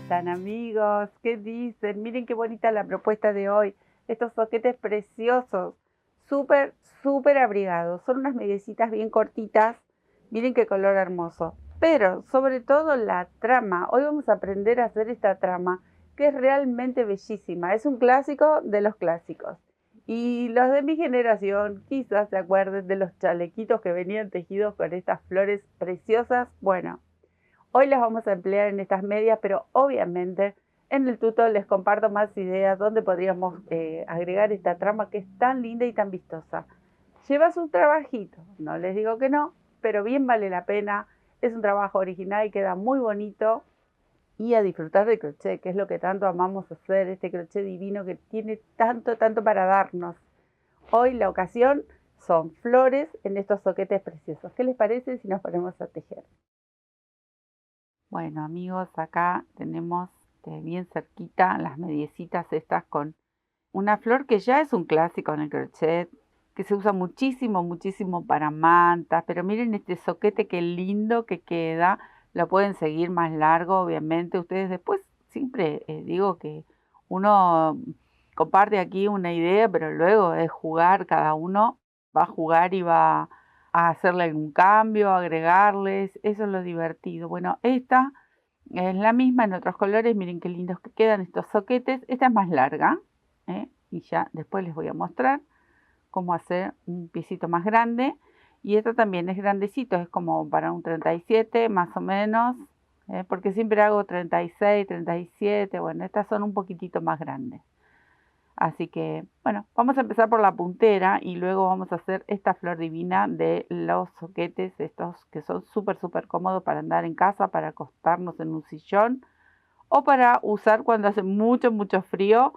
están, amigos? ¿Qué dicen? Miren qué bonita la propuesta de hoy. Estos soquetes preciosos, súper, súper abrigados. Son unas mediecitas bien cortitas. Miren qué color hermoso. Pero, sobre todo, la trama. Hoy vamos a aprender a hacer esta trama, que es realmente bellísima. Es un clásico de los clásicos. Y los de mi generación quizás se acuerden de los chalequitos que venían tejidos con estas flores preciosas. Bueno, hoy las vamos a emplear en estas medias, pero obviamente en el tuto les comparto más ideas donde podríamos agregar esta trama que es tan linda y tan vistosa. Lleva su trabajito, no les digo que no, pero bien vale la pena. Es un trabajo original y queda muy bonito. Y a disfrutar de crochet, que es lo que tanto amamos hacer, este crochet divino que tiene tanto, tanto para darnos. Hoy la ocasión son flores en estos soquetes preciosos. ¿Qué les parece si nos ponemos a tejer? Bueno, amigos, acá tenemos bien cerquita las mediecitas estas con una flor que ya es un clásico en el crochet, que se usa muchísimo, muchísimo para mantas. Pero miren este soquete qué lindo que queda. Lo pueden seguir más largo, obviamente. Ustedes después, siempre digo que uno comparte aquí una idea, pero luego es jugar, cada uno va a jugar y va a hacerle algún cambio, agregarles. Eso es lo divertido. Bueno, esta es la misma en otros colores. Miren qué lindos que quedan estos soquetes. Esta es más larga, y ya después les voy a mostrar cómo hacer un piecito más grande. Y esta también es grandecito, es como para un 37 más o menos, porque siempre hago 36, 37. Bueno, estas son un poquitito más grandes. Así que, bueno, vamos a empezar por la puntera y luego vamos a hacer esta flor divina de los soquetes, estos que son súper, súper cómodos para andar en casa, para acostarnos en un sillón o para usar cuando hace mucho, mucho frío.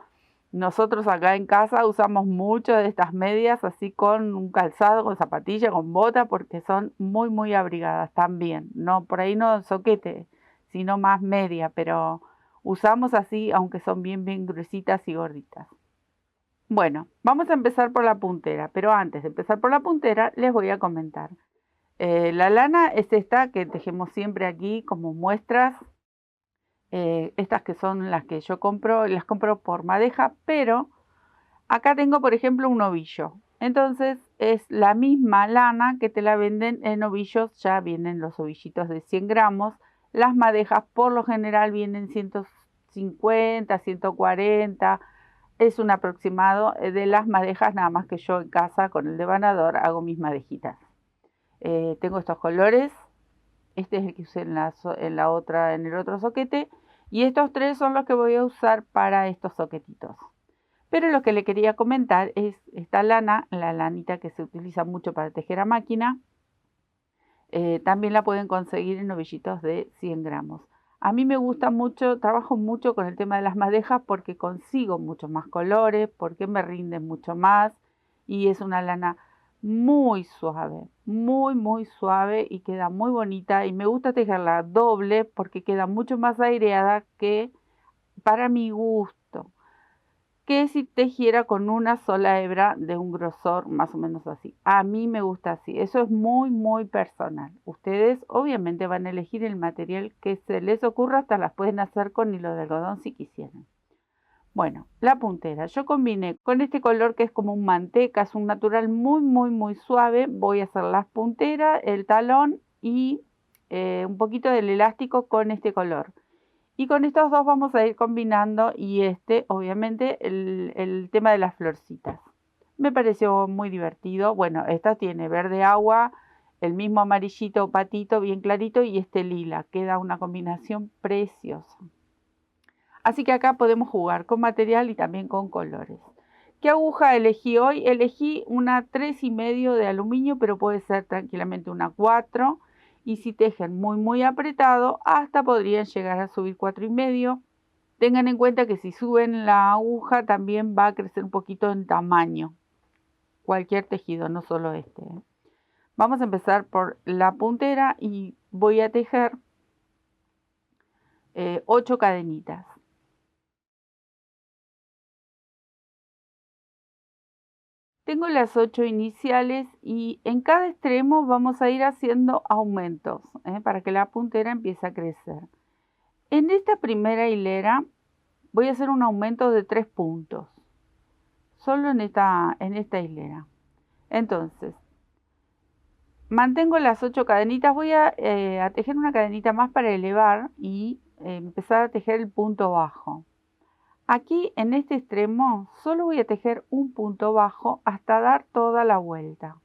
Nosotros acá en casa usamos mucho de estas medias, así con un calzado, con zapatilla, con bota, porque son muy, muy abrigadas también. No, por ahí no soquete, sino más media, pero usamos así, aunque son bien, bien gruesitas y gorditas. Bueno, vamos a empezar por la puntera, pero antes de empezar por la puntera les voy a comentar. La lana es esta que tejemos siempre aquí como muestras. Estas que son las que yo compro, las compro por madeja, pero acá tengo por ejemplo un ovillo. Entonces es la misma lana que te la venden en ovillos, ya vienen los ovillitos de 100 gramos. Las madejas por lo general vienen 150, 140. Es un aproximado de las madejas, nada más que yo en casa con el devanador hago mis madejitas. Tengo estos colores. Este es el que usé en el otro soquete. Y estos tres son los que voy a usar para estos soquetitos. Pero lo que le quería comentar es esta lana, la lanita que se utiliza mucho para tejer a máquina. También la pueden conseguir en ovillitos de 100 gramos. A mí me gusta mucho, trabajo mucho con el tema de las madejas porque consigo muchos más colores, porque me rinden mucho más y es una lana muy suave, muy, muy suave y queda muy bonita. Y me gusta tejerla doble porque queda mucho más aireada que para mi gusto, que si tejiera con una sola hebra de un grosor más o menos así. A mí me gusta así. Eso es muy, muy personal. Ustedes obviamente van a elegir el material que se les ocurra. Hasta las pueden hacer con hilo de algodón si quisieran. Bueno, la puntera. Yo combiné con este color que es como un manteca. Es un natural muy, muy, muy suave. Voy a hacer las punteras, el talón y un poquito del elástico con este color. Y con estos dos vamos a ir combinando y obviamente, el tema de las florcitas. Me pareció muy divertido. Bueno, esta tiene verde agua, el mismo amarillito patito bien clarito y este lila. Queda una combinación preciosa. Así que acá podemos jugar con material y también con colores. ¿Qué aguja elegí hoy? Elegí una 3,5 de aluminio, pero puede ser tranquilamente una 4. Y si tejen muy, muy apretado, hasta podrían llegar a subir 4,5. Tengan en cuenta que si suben la aguja también va a crecer un poquito en tamaño. Cualquier tejido, no solo este. Vamos a empezar por la puntera y voy a tejer 8 cadenitas. Tengo las 8 iniciales y en cada extremo vamos a ir haciendo aumentos, para que la puntera empiece a crecer. En esta primera hilera voy a hacer un aumento de 3 puntos, solo en esta hilera. Entonces, mantengo las 8 cadenitas, voy a tejer una cadenita más para elevar y empezar a tejer el punto bajo. Aquí en este extremo solo voy a tejer un punto bajo hasta dar toda la vuelta.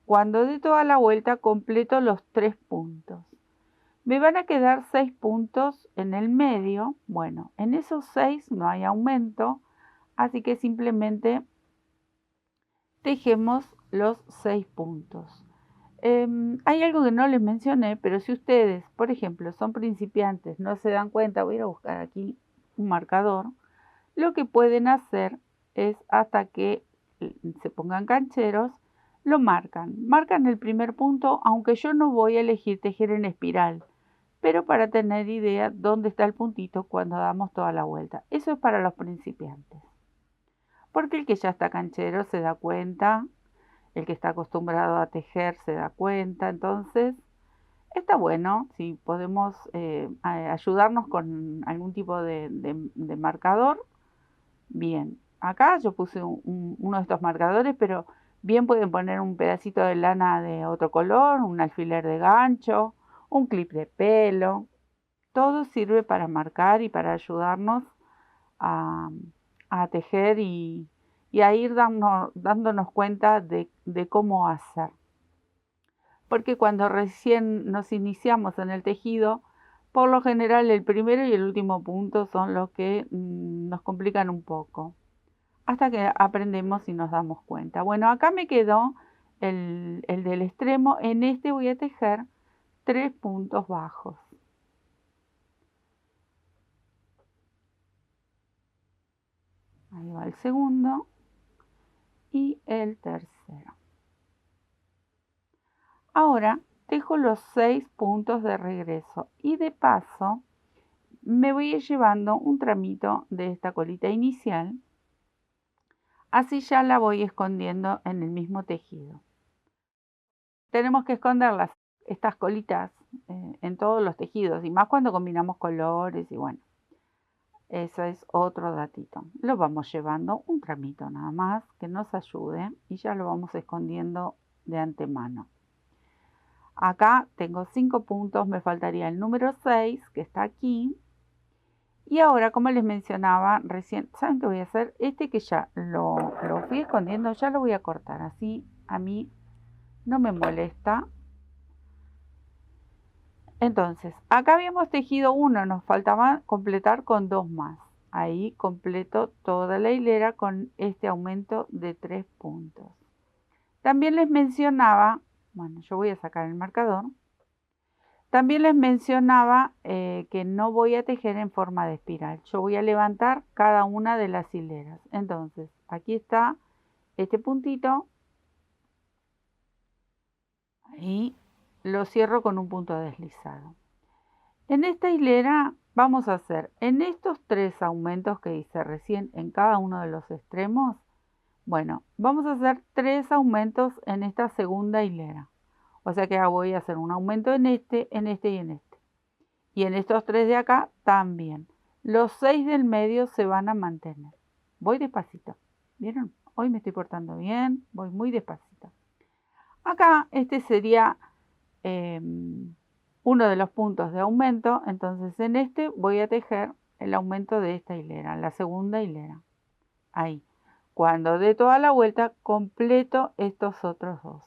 Cuando dé toda la vuelta completo los 3 puntos. Me van a quedar 6 puntos en el medio. Bueno, en esos 6 no hay aumento, así que simplemente tejemos los 6 puntos. Hay algo que no les mencioné, pero si ustedes, por ejemplo, son principiantes, no se dan cuenta, voy a ir a buscar aquí un marcador, lo que pueden hacer es hasta que se pongan cancheros, lo marcan el primer punto, aunque yo no voy a elegir tejer en espiral, pero para tener idea dónde está el puntito cuando damos toda la vuelta. Eso es para los principiantes, porque el que ya está canchero se da cuenta, el que está acostumbrado a tejer se da cuenta. Entonces está bueno si podemos ayudarnos con algún tipo de marcador. Bien, acá yo puse uno de estos marcadores, pero bien pueden poner un pedacito de lana de otro color, un alfiler de gancho, un clip de pelo. Todo sirve para marcar y para ayudarnos a, a tejer y a ir dándonos cuenta de cómo hacer. Porque cuando recién nos iniciamos en el tejido, por lo general el primero y el último punto son los que nos complican un poco, hasta que aprendemos y nos damos cuenta. Bueno, acá me quedó el del extremo. En este voy a tejer 3 puntos bajos. Ahí va el segundo y el tercero. Ahora tejo los 6 puntos de regreso y de paso me voy a ir llevando un tramito de esta colita inicial. Así ya la voy escondiendo en el mismo tejido. Tenemos que esconderlas, estas colitas, en todos los tejidos, y más cuando combinamos colores y bueno, eso es otro datito. Lo vamos llevando un tramito nada más que nos ayude y ya lo vamos escondiendo de antemano. Acá tengo 5 puntos, me faltaría el número 6 que está aquí. Y ahora, como les mencionaba recién, ¿saben qué voy a hacer? Este que ya lo fui escondiendo, ya lo voy a cortar, así a mí no me molesta. Entonces, acá habíamos tejido uno, nos faltaba completar con 2 más. Ahí completo toda la hilera con este aumento de 3 puntos. También les mencionaba, bueno, yo voy a sacar el marcador. También les mencionaba que no voy a tejer en forma de espiral. Yo voy a levantar cada una de las hileras. Entonces, aquí está este puntito. Ahí lo cierro con un punto deslizado. En esta hilera vamos a hacer, en estos 3 aumentos que hice recién en cada uno de los extremos, bueno, vamos a hacer 3 aumentos en esta segunda hilera. O sea que voy a hacer un aumento en este y en este. Y en estos 3 de acá también. Los 6 del medio se van a mantener. Voy despacito. ¿Vieron? Hoy me estoy portando bien. Voy muy despacito. Acá este sería uno de los puntos de aumento. Entonces en este voy a tejer el aumento de esta hilera. La segunda hilera. Ahí. Cuando dé toda la vuelta, completo estos otros 2.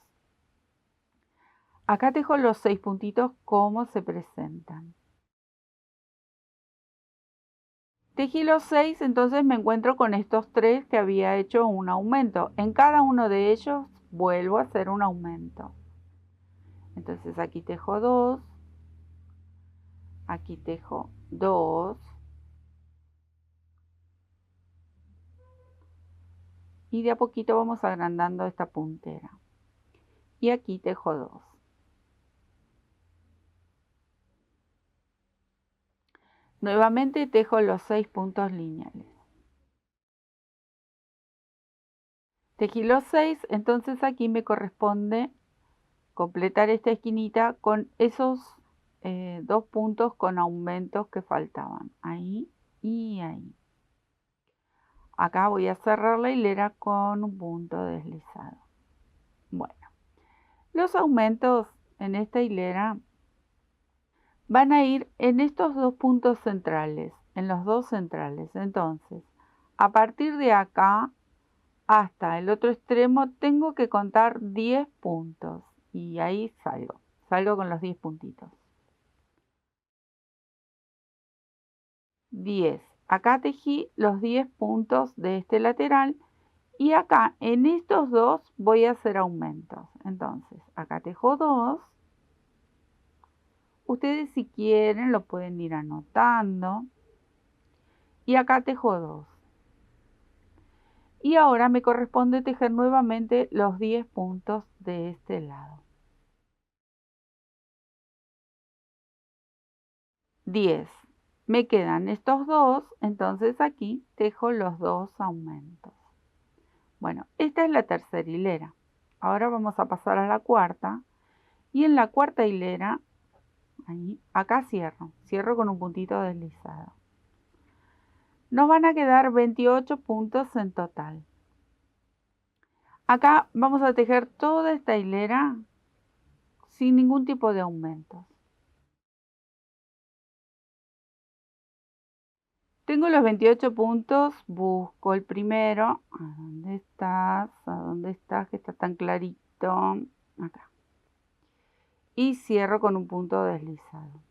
Acá tejo los 6 puntitos como se presentan. Tejí los 6, entonces me encuentro con estos 3 que había hecho un aumento. En cada uno de ellos vuelvo a hacer un aumento. Entonces aquí tejo 2, aquí tejo 2 y de a poquito vamos agrandando esta puntera. Y aquí tejo 2. Nuevamente tejo los 6 puntos lineales. Tejí los 6, entonces aquí me corresponde completar esta esquinita con esos 2 puntos con aumentos que faltaban, ahí y ahí. Acá voy a cerrar la hilera con un punto deslizado. Bueno, los aumentos en esta hilera van a ir en estos 2 puntos centrales, en los 2 centrales. Entonces, a partir de acá hasta el otro extremo tengo que contar 10 puntos y ahí salgo con los 10 puntitos. 10. Acá tejí los 10 puntos de este lateral y acá en estos dos voy a hacer aumentos. Entonces, acá tejo 2. Ustedes si quieren lo pueden ir anotando. Y acá tejo 2. Y ahora me corresponde tejer nuevamente los 10 puntos de este lado. 10. Me quedan estos 2, entonces aquí tejo los 2 aumentos. Bueno, esta es la tercera hilera. Ahora vamos a pasar a la cuarta. Y en la cuarta hilera, acá cierro con un puntito deslizado. Nos van a quedar 28 puntos en total. Acá vamos a tejer toda esta hilera sin ningún tipo de aumentos. Tengo los 28 puntos, busco el primero. ¿A dónde estás? ¿A dónde estás? Que está tan clarito. Acá. Y cierro con un punto deslizado.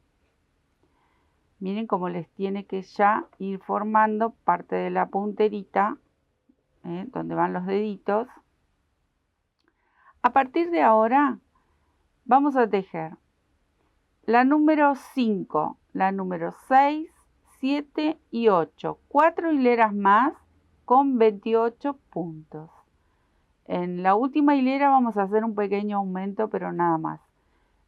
Miren cómo les tiene que ya ir formando parte de la punterita, donde van los deditos. A partir de ahora vamos a tejer la número 5, la número 6, 7 y 8. 4 hileras más con 28 puntos. En la última hilera vamos a hacer un pequeño aumento, pero nada más.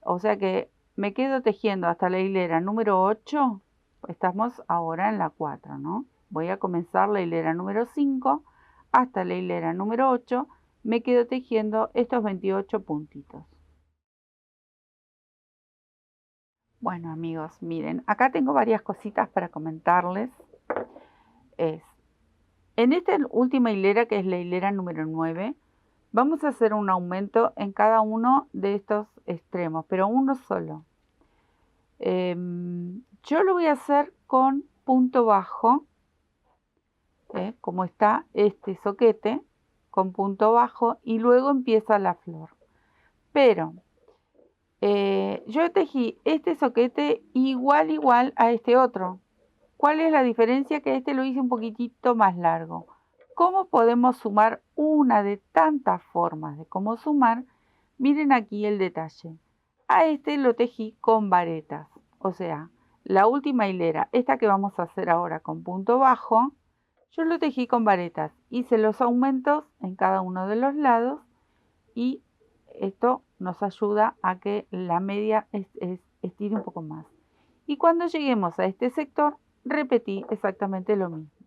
O sea que me quedo tejiendo hasta la hilera número 8. Estamos ahora en la 4, ¿no? Voy a comenzar la hilera número 5 hasta la hilera número 8. Me quedo tejiendo estos 28 puntitos. Bueno amigos, miren, acá tengo varias cositas para comentarles. En esta última hilera, que es la hilera número 9, vamos a hacer un aumento en cada uno de estos extremos, pero uno solo. Yo lo voy a hacer con punto bajo, como está este soquete, con punto bajo, y luego empieza la flor. Pero yo tejí este soquete igual a este otro. ¿Cuál es la diferencia? Que este lo hice un poquitito más largo. ¿Cómo podemos sumar una de tantas formas de cómo sumar? Miren aquí el detalle. A este lo tejí con varetas. O sea, la última hilera, esta que vamos a hacer ahora con punto bajo, yo lo tejí con varetas. Hice los aumentos en cada uno de los lados y esto nos ayuda a que la media estire un poco más. Y cuando lleguemos a este sector, repetí exactamente lo mismo.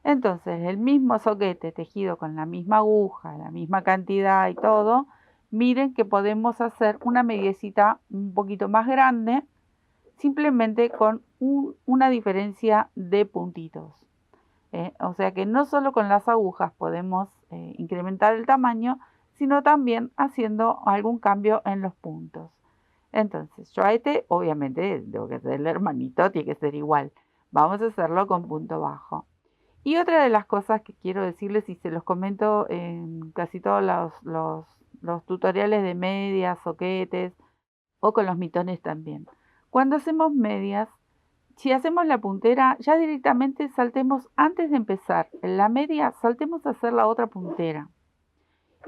Entonces, el mismo soquete tejido con la misma aguja, la misma cantidad y todo, miren que podemos hacer una mediecita un poquito más grande, simplemente con una diferencia de puntitos. O sea que no solo con las agujas podemos incrementar el tamaño, sino también haciendo algún cambio en los puntos. Entonces, yo a este, obviamente, tengo que hacerle hermanito, tiene que ser igual. Vamos a hacerlo con punto bajo. Y otra de las cosas que quiero decirles, y se los comento en casi todos los tutoriales de medias, soquetes, o con los mitones también. Cuando hacemos medias, si hacemos la puntera, ya directamente saltemos, antes de empezar en la media, saltemos a hacer la otra puntera.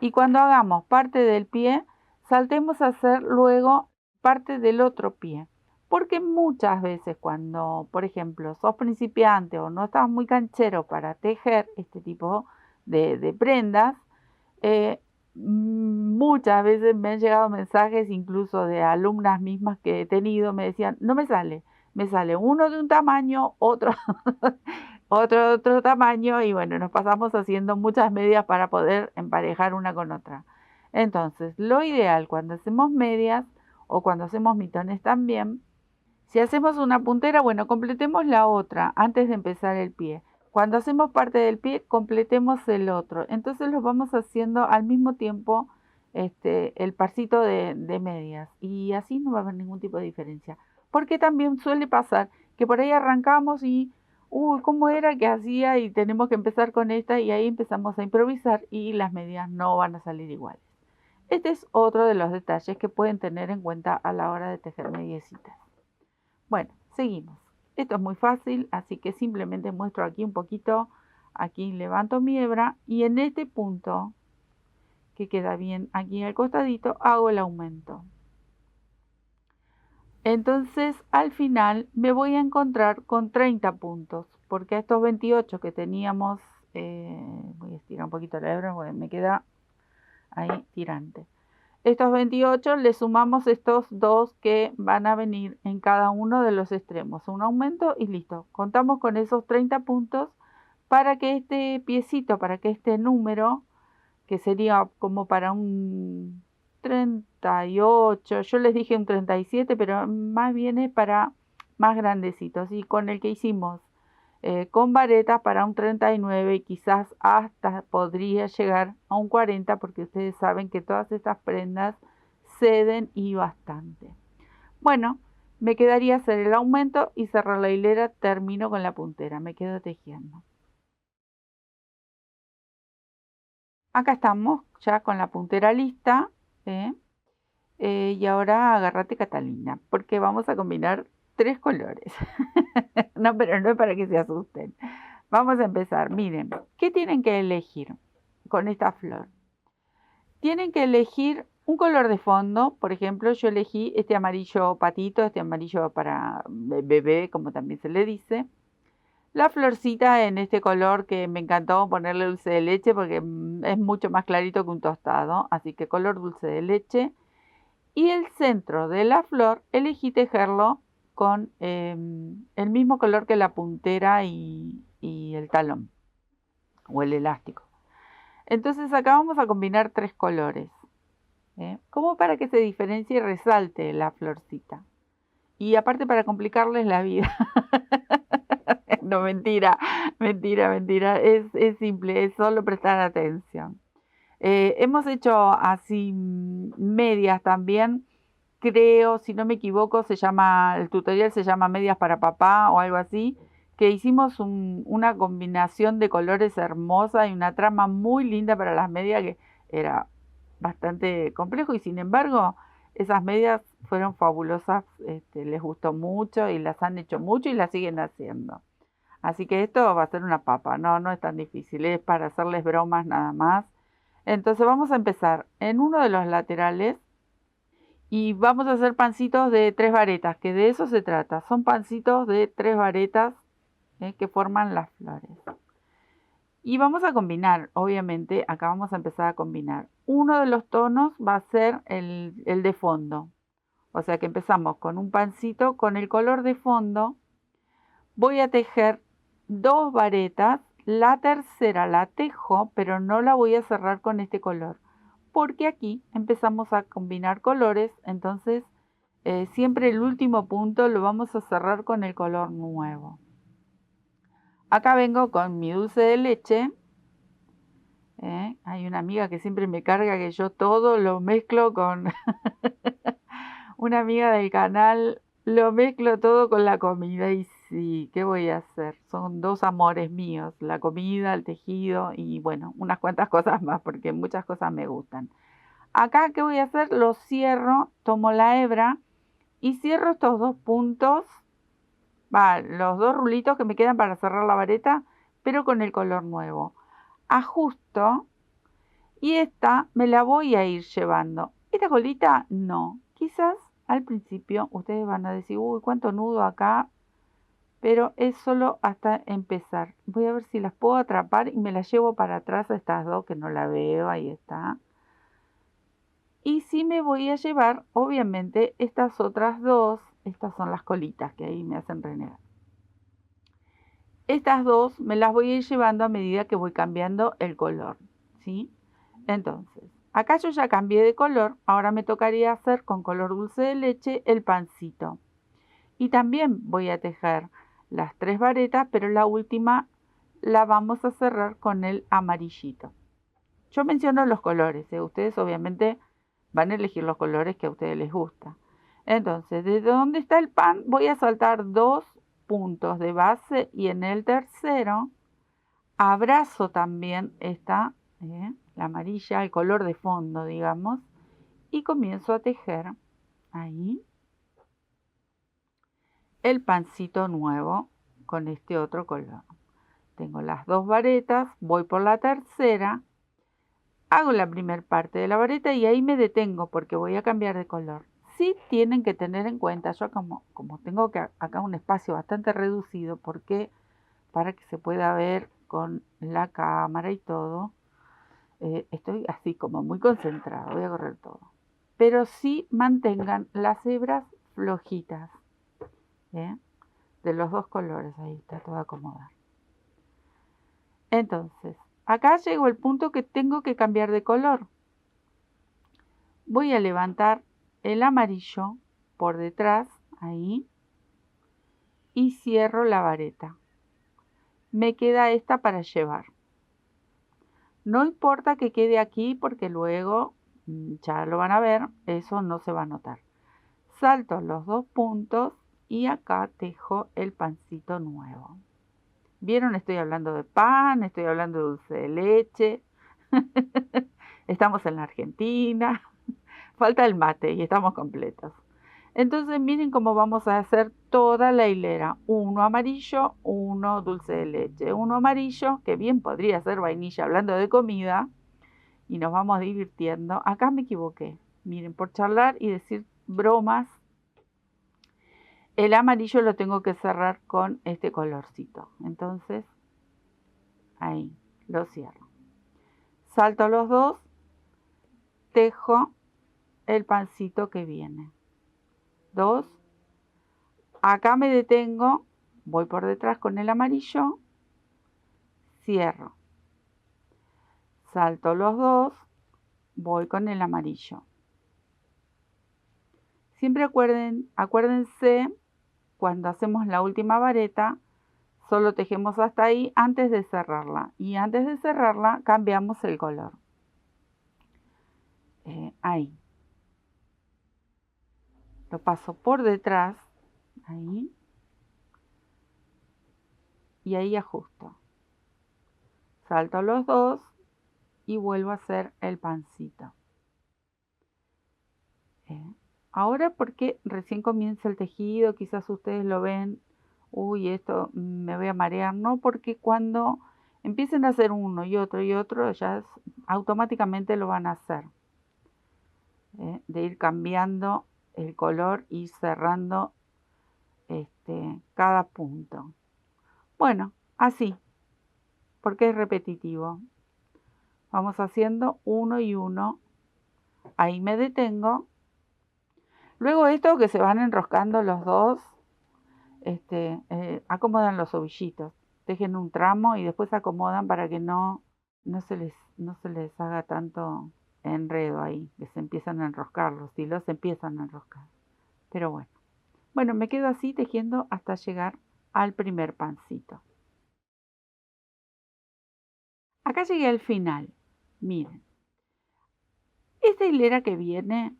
Y cuando hagamos parte del pie, saltemos a hacer luego parte del otro pie. Porque muchas veces cuando, por ejemplo, sos principiante o no estás muy canchero para tejer este tipo de prendas, muchas veces me han llegado mensajes incluso de alumnas mismas que he tenido, me decían, no me sale uno de un tamaño, otro otro tamaño, y bueno, nos pasamos haciendo muchas medias para poder emparejar una con otra. Entonces, lo ideal cuando hacemos medias, o cuando hacemos mitones también. Si hacemos una puntera, bueno, completemos la otra antes de empezar el pie. Cuando hacemos parte del pie, completemos el otro. Entonces los vamos haciendo al mismo tiempo el parcito de medias. Y así no va a haber ningún tipo de diferencia. Porque también suele pasar que por ahí arrancamos y, uy, ¿cómo era que hacía? Y tenemos que empezar con esta y ahí empezamos a improvisar y las medias no van a salir iguales. Este es otro de los detalles que pueden tener en cuenta a la hora de tejer mediecitas. Bueno, seguimos. Esto es muy fácil, así que simplemente muestro aquí un poquito. Aquí levanto mi hebra y en este punto, que queda bien aquí al costadito, hago el aumento. Entonces, al final me voy a encontrar con 30 puntos, porque a estos 28 que teníamos, voy a estirar un poquito la hebra porque me queda ahí tirante. Estos 28 le sumamos estos dos que van a venir en cada uno de los extremos. Un aumento y listo. Contamos con esos 30 puntos para que este piecito, para que este número, que sería como para un 38, yo les dije un 37, pero más bien es para más grandecitos. Y con el que hicimos con varetas para un 39 y quizás hasta podría llegar a un 40 porque ustedes saben que todas estas prendas ceden y bastante. Bueno, me quedaría hacer el aumento y cerrar la hilera, termino con la puntera, me quedo tejiendo. Acá estamos ya con la puntera lista, y ahora agárrate Catalina, porque vamos a combinar 3 colores. No, pero no es para que se asusten. Vamos a empezar. Miren, ¿qué tienen que elegir con esta flor? Tienen que elegir un color de fondo. Por ejemplo, yo elegí este amarillo patito, este amarillo para bebé, como también se le dice. La florcita en este color que me encantó ponerle dulce de leche porque es mucho más clarito que un tostado. Así que color dulce de leche. Y el centro de la flor elegí tejerlo con el mismo color que la puntera y el talón o el elástico. Entonces acá vamos a combinar 3 colores, como para que se diferencie y resalte la florcita. Y aparte para complicarles la vida. No, mentira, mentira, mentira. Es simple, es solo prestar atención. Hemos hecho así medias también. Creo, si no me equivoco, el tutorial se llama Medias para Papá o algo así, que hicimos una combinación de colores hermosa y una trama muy linda para las medias que era bastante complejo y sin embargo esas medias fueron fabulosas, les gustó mucho y las han hecho mucho y las siguen haciendo. Así que esto va a ser una papa, no es tan difícil, es para hacerles bromas nada más. Entonces vamos a empezar en uno de los laterales y vamos a hacer pancitos de 3 varetas, que de eso se trata. Son pancitos de 3 varetas que forman las flores. Y vamos a combinar, obviamente, acá vamos a empezar a combinar. Uno de los tonos va a ser el de fondo. O sea que empezamos con un pancito con el color de fondo. Voy a tejer 2 varetas. La tercera la tejo, pero no la voy a cerrar con este color. Porque aquí empezamos a combinar colores, entonces siempre el último punto lo vamos a cerrar con el color nuevo. Acá vengo con mi dulce de leche. Hay una amiga que siempre me carga que yo todo lo mezclo con una amiga del canal, lo mezclo todo con la comida y sí, ¿qué voy a hacer? Son 2 amores míos, la comida, el tejido y bueno, unas cuantas cosas más porque muchas cosas me gustan. Acá, ¿qué voy a hacer? Lo cierro, tomo la hebra y cierro estos 2 puntos, los 2 rulitos que me quedan para cerrar la vareta, pero con el color nuevo. Ajusto y esta me la voy a ir llevando. Esta colita no. Quizás al principio ustedes van a decir, uy, cuánto nudo acá, pero es solo hasta empezar. Voy a ver si las puedo atrapar y me las llevo para atrás a estas 2 que no la veo, ahí está. Y sí me voy a llevar, obviamente, estas otras 2, estas son las colitas que ahí me hacen renegar. Estas 2 me las voy a ir llevando a medida que voy cambiando el color, ¿sí? Entonces, Acá yo ya cambié de color, ahora me tocaría hacer con color dulce de leche el pancito. Y también voy a tejer las 3 varetas, pero la última la vamos a cerrar con el amarillito. Yo menciono los colores, ustedes obviamente van a elegir los colores que a ustedes les gusta. Entonces, desde donde está el pan voy a saltar 2 puntos de base y en el tercero abrazo también esta, la amarilla, el color de fondo, digamos, y comienzo a tejer ahí el pancito nuevo con este otro color. Tengo las 2 varetas, voy por la tercera, hago la primera parte de la vareta y ahí me detengo porque voy a cambiar de color. Sí tienen que tener en cuenta, yo como tengo acá un espacio bastante reducido, porque para que se pueda ver con la cámara y todo, estoy así como muy concentrada, voy a correr todo. Pero sí mantengan las hebras flojitas, de los 2 colores, ahí está todo acomodado. Entonces, acá llegó el punto que tengo que cambiar de color. Voy a levantar el amarillo por detrás, ahí, y cierro la vareta. Me queda esta para llevar. No importa que quede aquí porque luego, ya lo van a ver, eso no se va a notar. Salto los 2 puntos y acá tejo el pancito nuevo. ¿Vieron? Estoy hablando de pan, estoy hablando de dulce de leche. Estamos en la Argentina. Falta el mate y estamos completos. Entonces miren cómo vamos a hacer toda la hilera. Uno amarillo, uno dulce de leche, uno amarillo, que bien podría ser vainilla hablando de comida. Y nos vamos divirtiendo. Acá me equivoqué. Miren, por charlar y decir bromas, el amarillo lo tengo que cerrar con este colorcito. Entonces, ahí, lo cierro. Salto los 2, tejo el pancito que viene. 2, acá me detengo, voy por detrás con el amarillo, cierro. Salto los 2, voy con el amarillo. Siempre acuérdense, cuando hacemos la última vareta, solo tejemos hasta ahí antes de cerrarla. Y antes de cerrarla, cambiamos el color. Ahí. Lo paso por detrás, ahí. Y ahí ajusto. Salto los 2 y vuelvo a hacer el pancito. Ahora, porque recién comienza el tejido, quizás ustedes lo ven, uy, esto me voy a marear, no, porque cuando empiecen a hacer uno y otro, ya automáticamente lo van a hacer, de ir cambiando el color y cerrando cada punto. Bueno, así, porque es repetitivo. Vamos haciendo uno y uno, ahí me detengo. Luego esto que se van enroscando los dos, acomodan los ovillitos, tejen un tramo y después acomodan para que no se les haga tanto enredo ahí, que se empiezan a enroscar, los hilos se empiezan a enroscar. Pero bueno, me quedo así tejiendo hasta llegar al primer pancito. Acá llegué al final, miren. Esta hilera que viene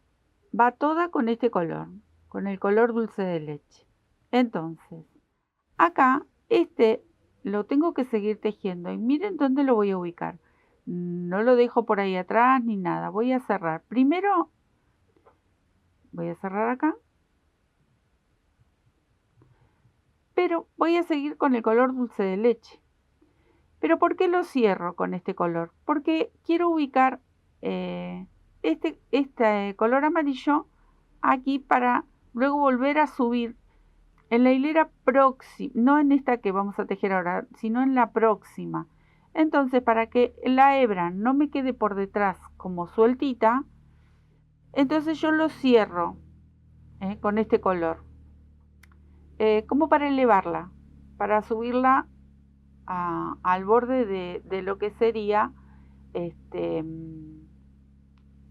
va toda con este color, con el color dulce de leche. Entonces, acá lo tengo que seguir tejiendo y miren dónde lo voy a ubicar. No lo dejo por ahí atrás ni nada. Voy a cerrar. Primero voy a cerrar acá. Pero voy a seguir con el color dulce de leche. ¿Pero por qué lo cierro con este color? Porque quiero ubicar este color amarillo aquí para luego volver a subir en la hilera próxima, no en esta que vamos a tejer ahora, sino en la próxima. Entonces, para que la hebra no me quede por detrás como sueltita, entonces yo lo cierro con este color, como para elevarla, para subirla al borde de lo que sería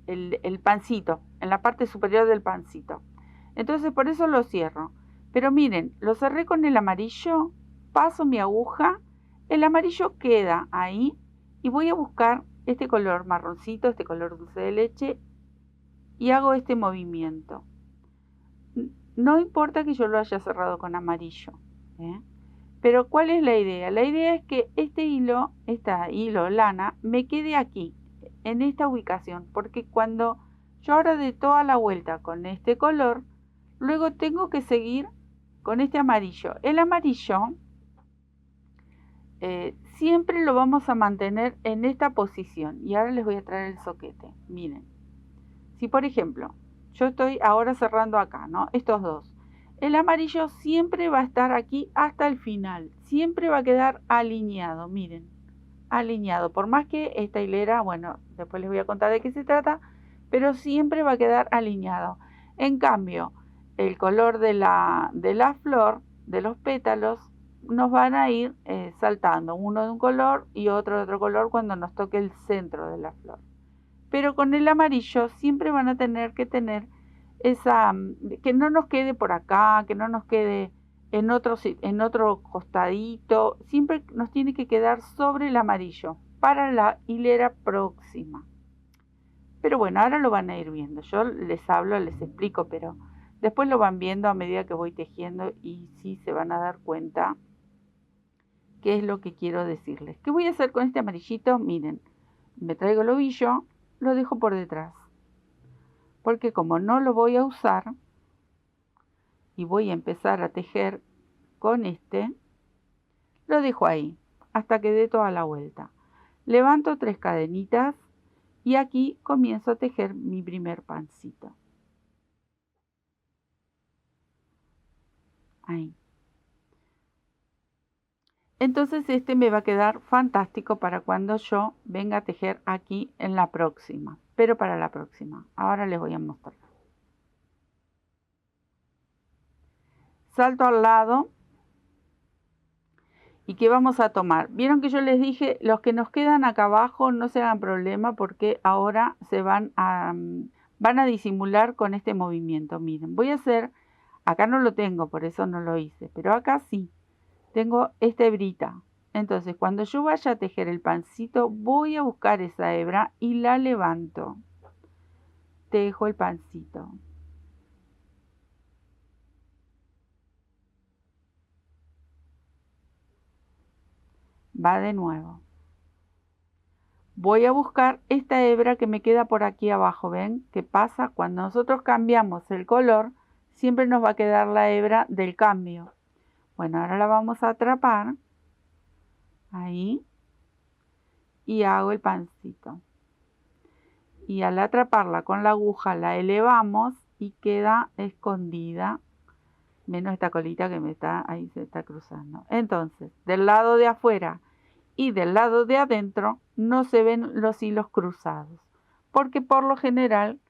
el pancito, en la parte superior del pancito. Entonces por eso lo cierro. Pero miren, lo cerré con el amarillo, paso mi aguja, el amarillo queda ahí y voy a buscar este color marroncito, este color dulce de leche y hago este movimiento. No importa que yo lo haya cerrado con amarillo, ¿eh? Pero ¿cuál es la idea? La idea es que este hilo lana, me quede aquí, en esta ubicación, porque cuando yo ahora de toda la vuelta con este color, luego tengo que seguir con este amarillo. El amarillo siempre lo vamos a mantener en esta posición. Y ahora les voy a traer el zoquete. Miren, si por ejemplo, yo estoy ahora cerrando acá, ¿no? Estos dos. El amarillo siempre va a estar aquí hasta el final. Siempre va a quedar alineado, miren. Alineado. Por más que esta hilera, bueno, después les voy a contar de qué se trata, pero siempre va a quedar alineado. En cambio, el color de la flor, de los pétalos, nos van a ir saltando. Uno de un color y otro de otro color cuando nos toque el centro de la flor. Pero con el amarillo siempre van a tener que tener esa, que no nos quede por acá, que no nos quede en otro costadito, siempre nos tiene que quedar sobre el amarillo para la hilera próxima. Pero bueno, ahora lo van a ir viendo, yo les hablo, les explico, pero después lo van viendo a medida que voy tejiendo y sí se van a dar cuenta qué es lo que quiero decirles. ¿Qué voy a hacer con este amarillito? Miren, me traigo el ovillo, lo dejo por detrás, porque como no lo voy a usar y voy a empezar a tejer con este, lo dejo ahí hasta que dé toda la vuelta. Levanto 3 cadenitas y aquí comienzo a tejer mi primer pancito. Ahí. Entonces este me va a quedar fantástico para cuando yo venga a tejer aquí en la próxima, pero para la próxima. Ahora les voy a mostrar. Salto al lado. ¿Y qué vamos a tomar? Vieron que yo les dije, los que nos quedan acá abajo no se hagan problema porque ahora se van a disimular con este movimiento. Miren, voy a hacer, acá no lo tengo, por eso no lo hice, pero acá sí, tengo esta hebrita. Entonces, cuando yo vaya a tejer el pancito, voy a buscar esa hebra y la levanto. Tejo el pancito. Va de nuevo. Voy a buscar esta hebra que me queda por aquí abajo. ¿Ven qué pasa? Cuando nosotros cambiamos el color, siempre nos va a quedar la hebra del cambio. Bueno, ahora la vamos a atrapar. Ahí. Y hago el pancito. Y al atraparla con la aguja la elevamos y queda escondida. Menos esta colita que ahí se está cruzando. Entonces, del lado de afuera y del lado de adentro no se ven los hilos cruzados, porque por lo general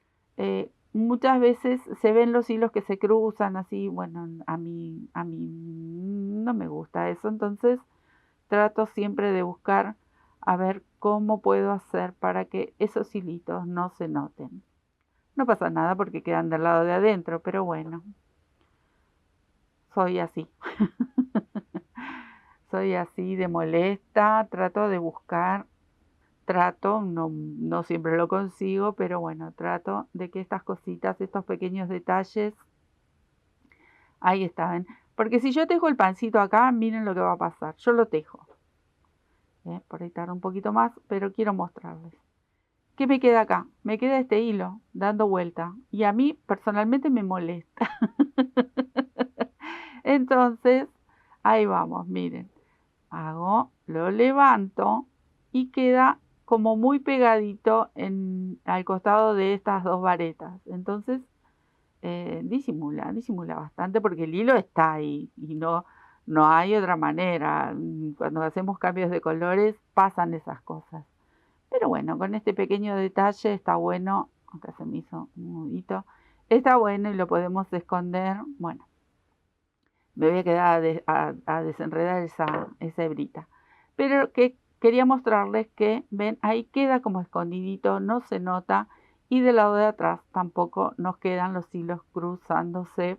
muchas veces se ven los hilos que se cruzan así. Bueno, a mí no me gusta eso, entonces trato siempre de buscar a ver cómo puedo hacer para que esos hilitos no se noten. No pasa nada porque quedan del lado de adentro, pero bueno, soy así. Soy así de molesta, trato de buscar, no siempre lo consigo, pero bueno, trato de que estas cositas, estos pequeños detalles, ahí están. Porque si yo tejo el pancito acá, miren lo que va a pasar. Yo lo tejo. Por ahí tarda un poquito más, pero quiero mostrarles. ¿Qué me queda acá? Me queda este hilo dando vuelta. Y a mí personalmente me molesta. Entonces, ahí vamos, miren. Lo levanto y queda como muy pegadito al costado de estas dos varetas. Entonces disimula bastante porque el hilo está ahí y no hay otra manera. Cuando hacemos cambios de colores pasan esas cosas. Pero bueno, con este pequeño detalle está bueno. Acá se me hizo un nudito. Está bueno y lo podemos esconder. Bueno, me voy a quedar a desenredar esa hebrita. Pero que quería mostrarles que, ven, ahí queda como escondidito, no se nota y del lado de atrás tampoco nos quedan los hilos cruzándose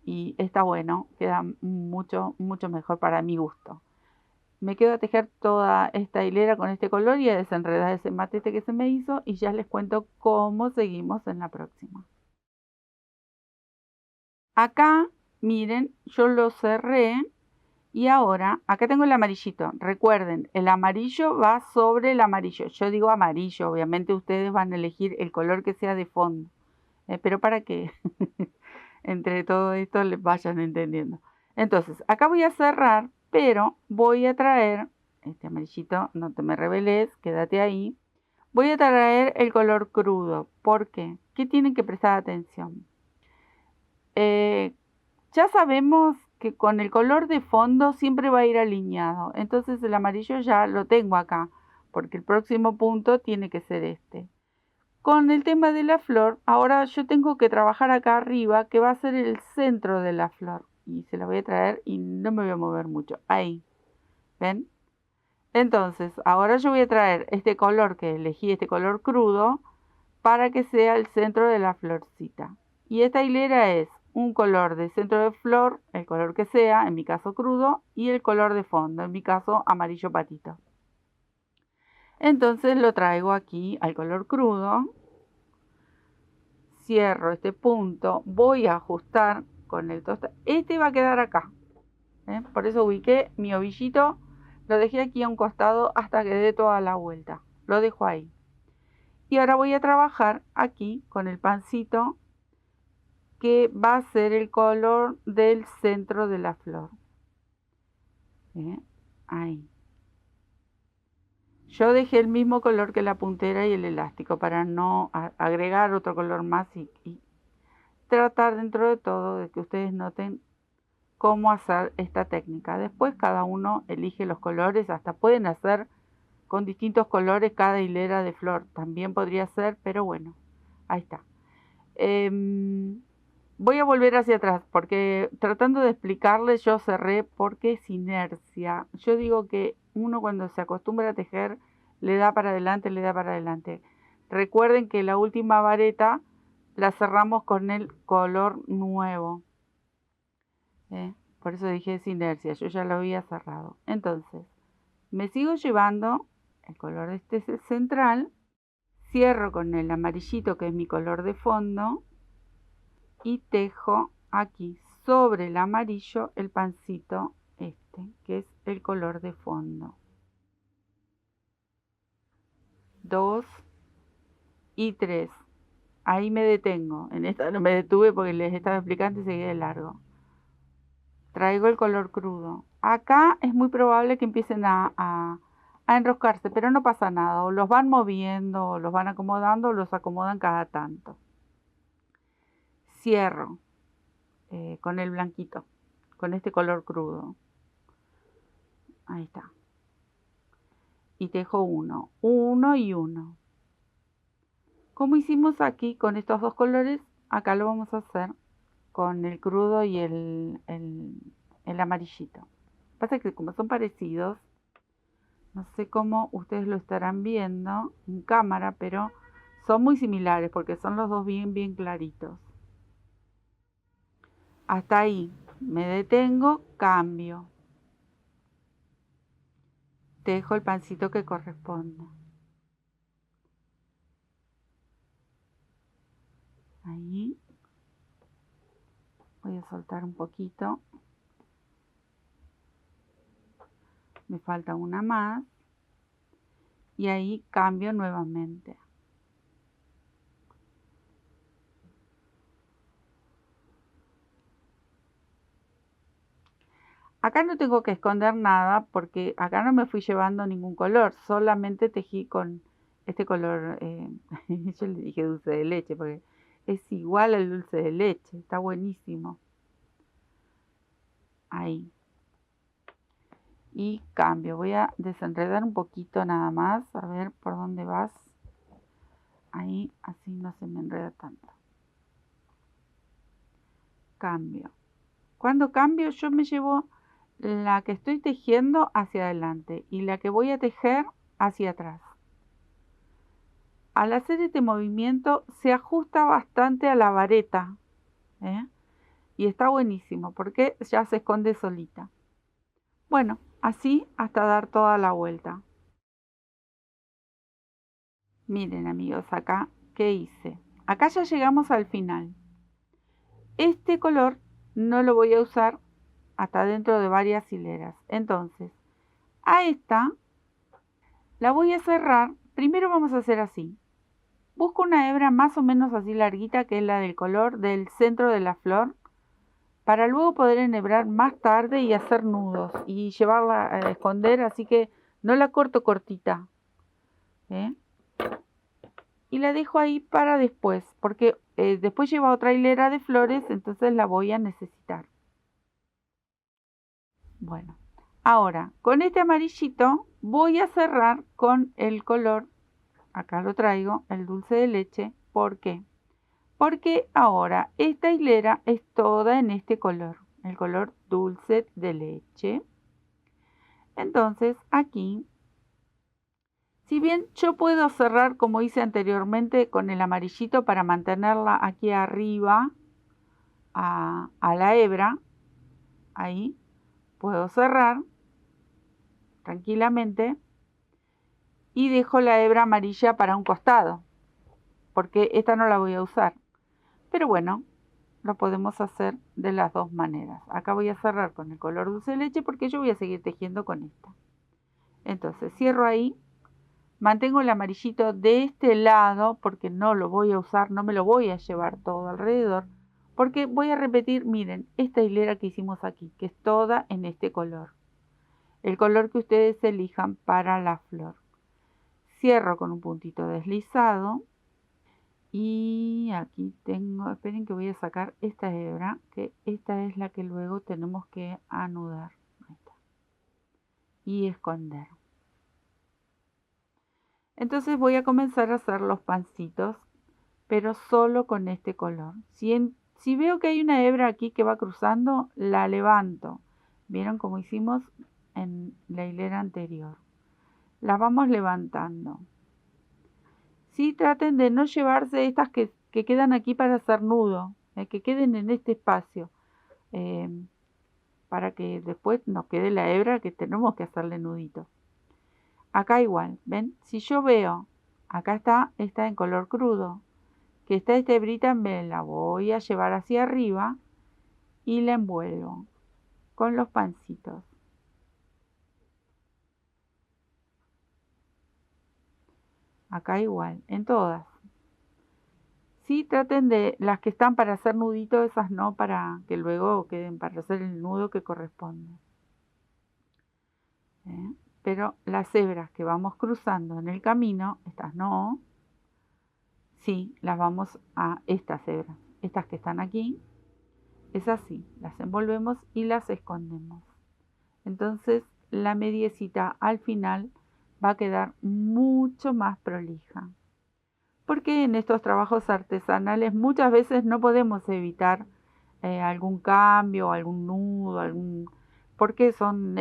y está bueno, queda mucho mejor para mi gusto. Me quedo a tejer toda esta hilera con este color y a desenredar ese matete que se me hizo y ya les cuento cómo seguimos en la próxima. Acá, miren, yo lo cerré y ahora acá tengo el amarillito. Recuerden, el amarillo va sobre el amarillo. Yo digo amarillo, obviamente ustedes van a elegir el color que sea de fondo. Pero para que entre todo esto les vayan entendiendo. Entonces, acá voy a cerrar, pero voy a traer, este amarillito, no te me reveles, quédate ahí. Voy a traer el color crudo. ¿Por qué? ¿Qué tienen que prestar atención? Ya sabemos que con el color de fondo siempre va a ir alineado. Entonces el amarillo ya lo tengo acá, porque el próximo punto tiene que ser este. Con el tema de la flor, ahora yo tengo que trabajar acá arriba, que va a ser el centro de la flor. Y se la voy a traer y no me voy a mover mucho. Ahí, ¿ven? Entonces, ahora yo voy a traer este color que elegí, este color crudo, para que sea el centro de la florcita. Y esta hilera es un color de centro de flor, el color que sea, en mi caso crudo, y el color de fondo, en mi caso amarillo patito. Entonces lo traigo aquí al color crudo, cierro este punto, voy a ajustar con el tostador. Este va a quedar acá, por eso ubiqué mi ovillito, lo dejé aquí a un costado hasta que dé toda la vuelta, lo dejo ahí. Y ahora voy a trabajar aquí con el pancito que va a ser el color del centro de la flor. Ahí. Yo dejé el mismo color que la puntera y el elástico para no agregar otro color más y tratar dentro de todo de que ustedes noten cómo hacer esta técnica. Después cada uno elige los colores, hasta pueden hacer con distintos colores cada hilera de flor. También podría ser, pero bueno, ahí está. Voy a volver hacia atrás porque tratando de explicarles yo cerré porque es inercia. Yo digo que uno cuando se acostumbra a tejer le da para adelante, le da para adelante. Recuerden que la última vareta la cerramos con el color nuevo. Por eso dije es inercia, yo ya lo había cerrado. Entonces, me sigo llevando el color este central, cierro con el amarillito que es mi color de fondo y tejo aquí sobre el amarillo el pancito este que es el color de fondo. 2 y 3. Ahí me detengo. En esta no me detuve porque les estaba explicando y seguí de largo. Traigo el color crudo. Acá es muy probable que empiecen a enroscarse, pero no pasa nada. O los van moviendo, o los van acomodando, o los acomodan cada tanto. Cierro con el blanquito, con este color crudo. Ahí está. Y tejo uno y uno. Como hicimos aquí con estos dos colores, acá lo vamos a hacer con el crudo y el amarillito. Pasa que como son parecidos, no sé cómo ustedes lo estarán viendo en cámara, pero son muy similares porque son los dos bien claritos. Hasta ahí me detengo, cambio. Tejo el pancito que corresponde. Ahí. Voy a soltar un poquito. Me falta una más. Y ahí cambio nuevamente. Acá no tengo que esconder nada porque acá no me fui llevando ningún color. Solamente tejí con este color. Yo le dije dulce de leche porque es igual al dulce de leche. Está buenísimo. Ahí. Y cambio. Voy a desenredar un poquito nada más. A ver por dónde vas. Ahí, así no se me enreda tanto. Cambio. Cuando cambio yo me llevo la que estoy tejiendo hacia adelante y la que voy a tejer hacia atrás. al hacer este movimiento se ajusta bastante a la vareta, ¿eh? Y está buenísimo porque ya se esconde solita. Bueno, así hasta dar toda la vuelta. Miren amigos, acá, ¿qué hice? Acá ya llegamos al final. Este color no lo voy a usar hasta dentro de varias hileras. Entonces, a esta la voy a cerrar. Primero vamos a hacer así. Busco una hebra más o menos así larguita, que es la del color del centro de la flor, para luego poder enhebrar más tarde y hacer nudos y llevarla a esconder, así que no la corto cortita, ¿eh? Y la dejo ahí para después, porque después lleva otra hilera de flores, entonces la voy a necesitar. Bueno, ahora con este amarillito voy a cerrar con el color, acá lo traigo, el dulce de leche. ¿Por qué? Porque ahora esta hilera es toda en este color, el color dulce de leche. Entonces aquí, si bien yo puedo cerrar como hice anteriormente con el amarillito para mantenerla aquí arriba a la hebra, ahí puedo cerrar tranquilamente y dejo la hebra amarilla para un costado, porque esta no la voy a usar. Pero bueno, lo podemos hacer de las dos maneras. Acá voy a cerrar con el color dulce de leche porque yo voy a seguir tejiendo con esta. Entonces cierro ahí, mantengo el amarillito de este lado porque no lo voy a usar, no me lo voy a llevar todo alrededor, porque voy a repetir, miren, esta hilera que hicimos aquí, que es toda en este color. El color que ustedes elijan para la flor. Cierro con un puntito deslizado. Y aquí tengo, esperen que voy a sacar esta hebra, que esta es la que luego tenemos que anudar. Ahí está. Y esconder. Entonces voy a comenzar a hacer los pancitos, pero solo con este color. Si veo que hay una hebra aquí que va cruzando, la levanto. ¿Vieron cómo hicimos en la hilera anterior? La vamos levantando. Sí, traten de no llevarse estas que quedan aquí para hacer nudo, que queden en este espacio, eh, para que después nos quede la hebra que tenemos que hacerle nudito. Acá igual, ¿ven? Si yo veo, acá está en color crudo, que está esta hebrita, me la voy a llevar hacia arriba y la envuelvo con los pancitos. Acá igual, en todas. Sí, traten de las que están para hacer nudito, esas no, para que luego queden para hacer el nudo que corresponde. Pero las hebras que vamos cruzando en el camino, estas no, sí, las vamos a estas hebras, estas que están aquí, esas sí, las envolvemos y las escondemos. Entonces la mediecita al final va a quedar mucho más prolija. Porque en estos trabajos artesanales muchas veces no podemos evitar algún cambio, algún nudo, porque son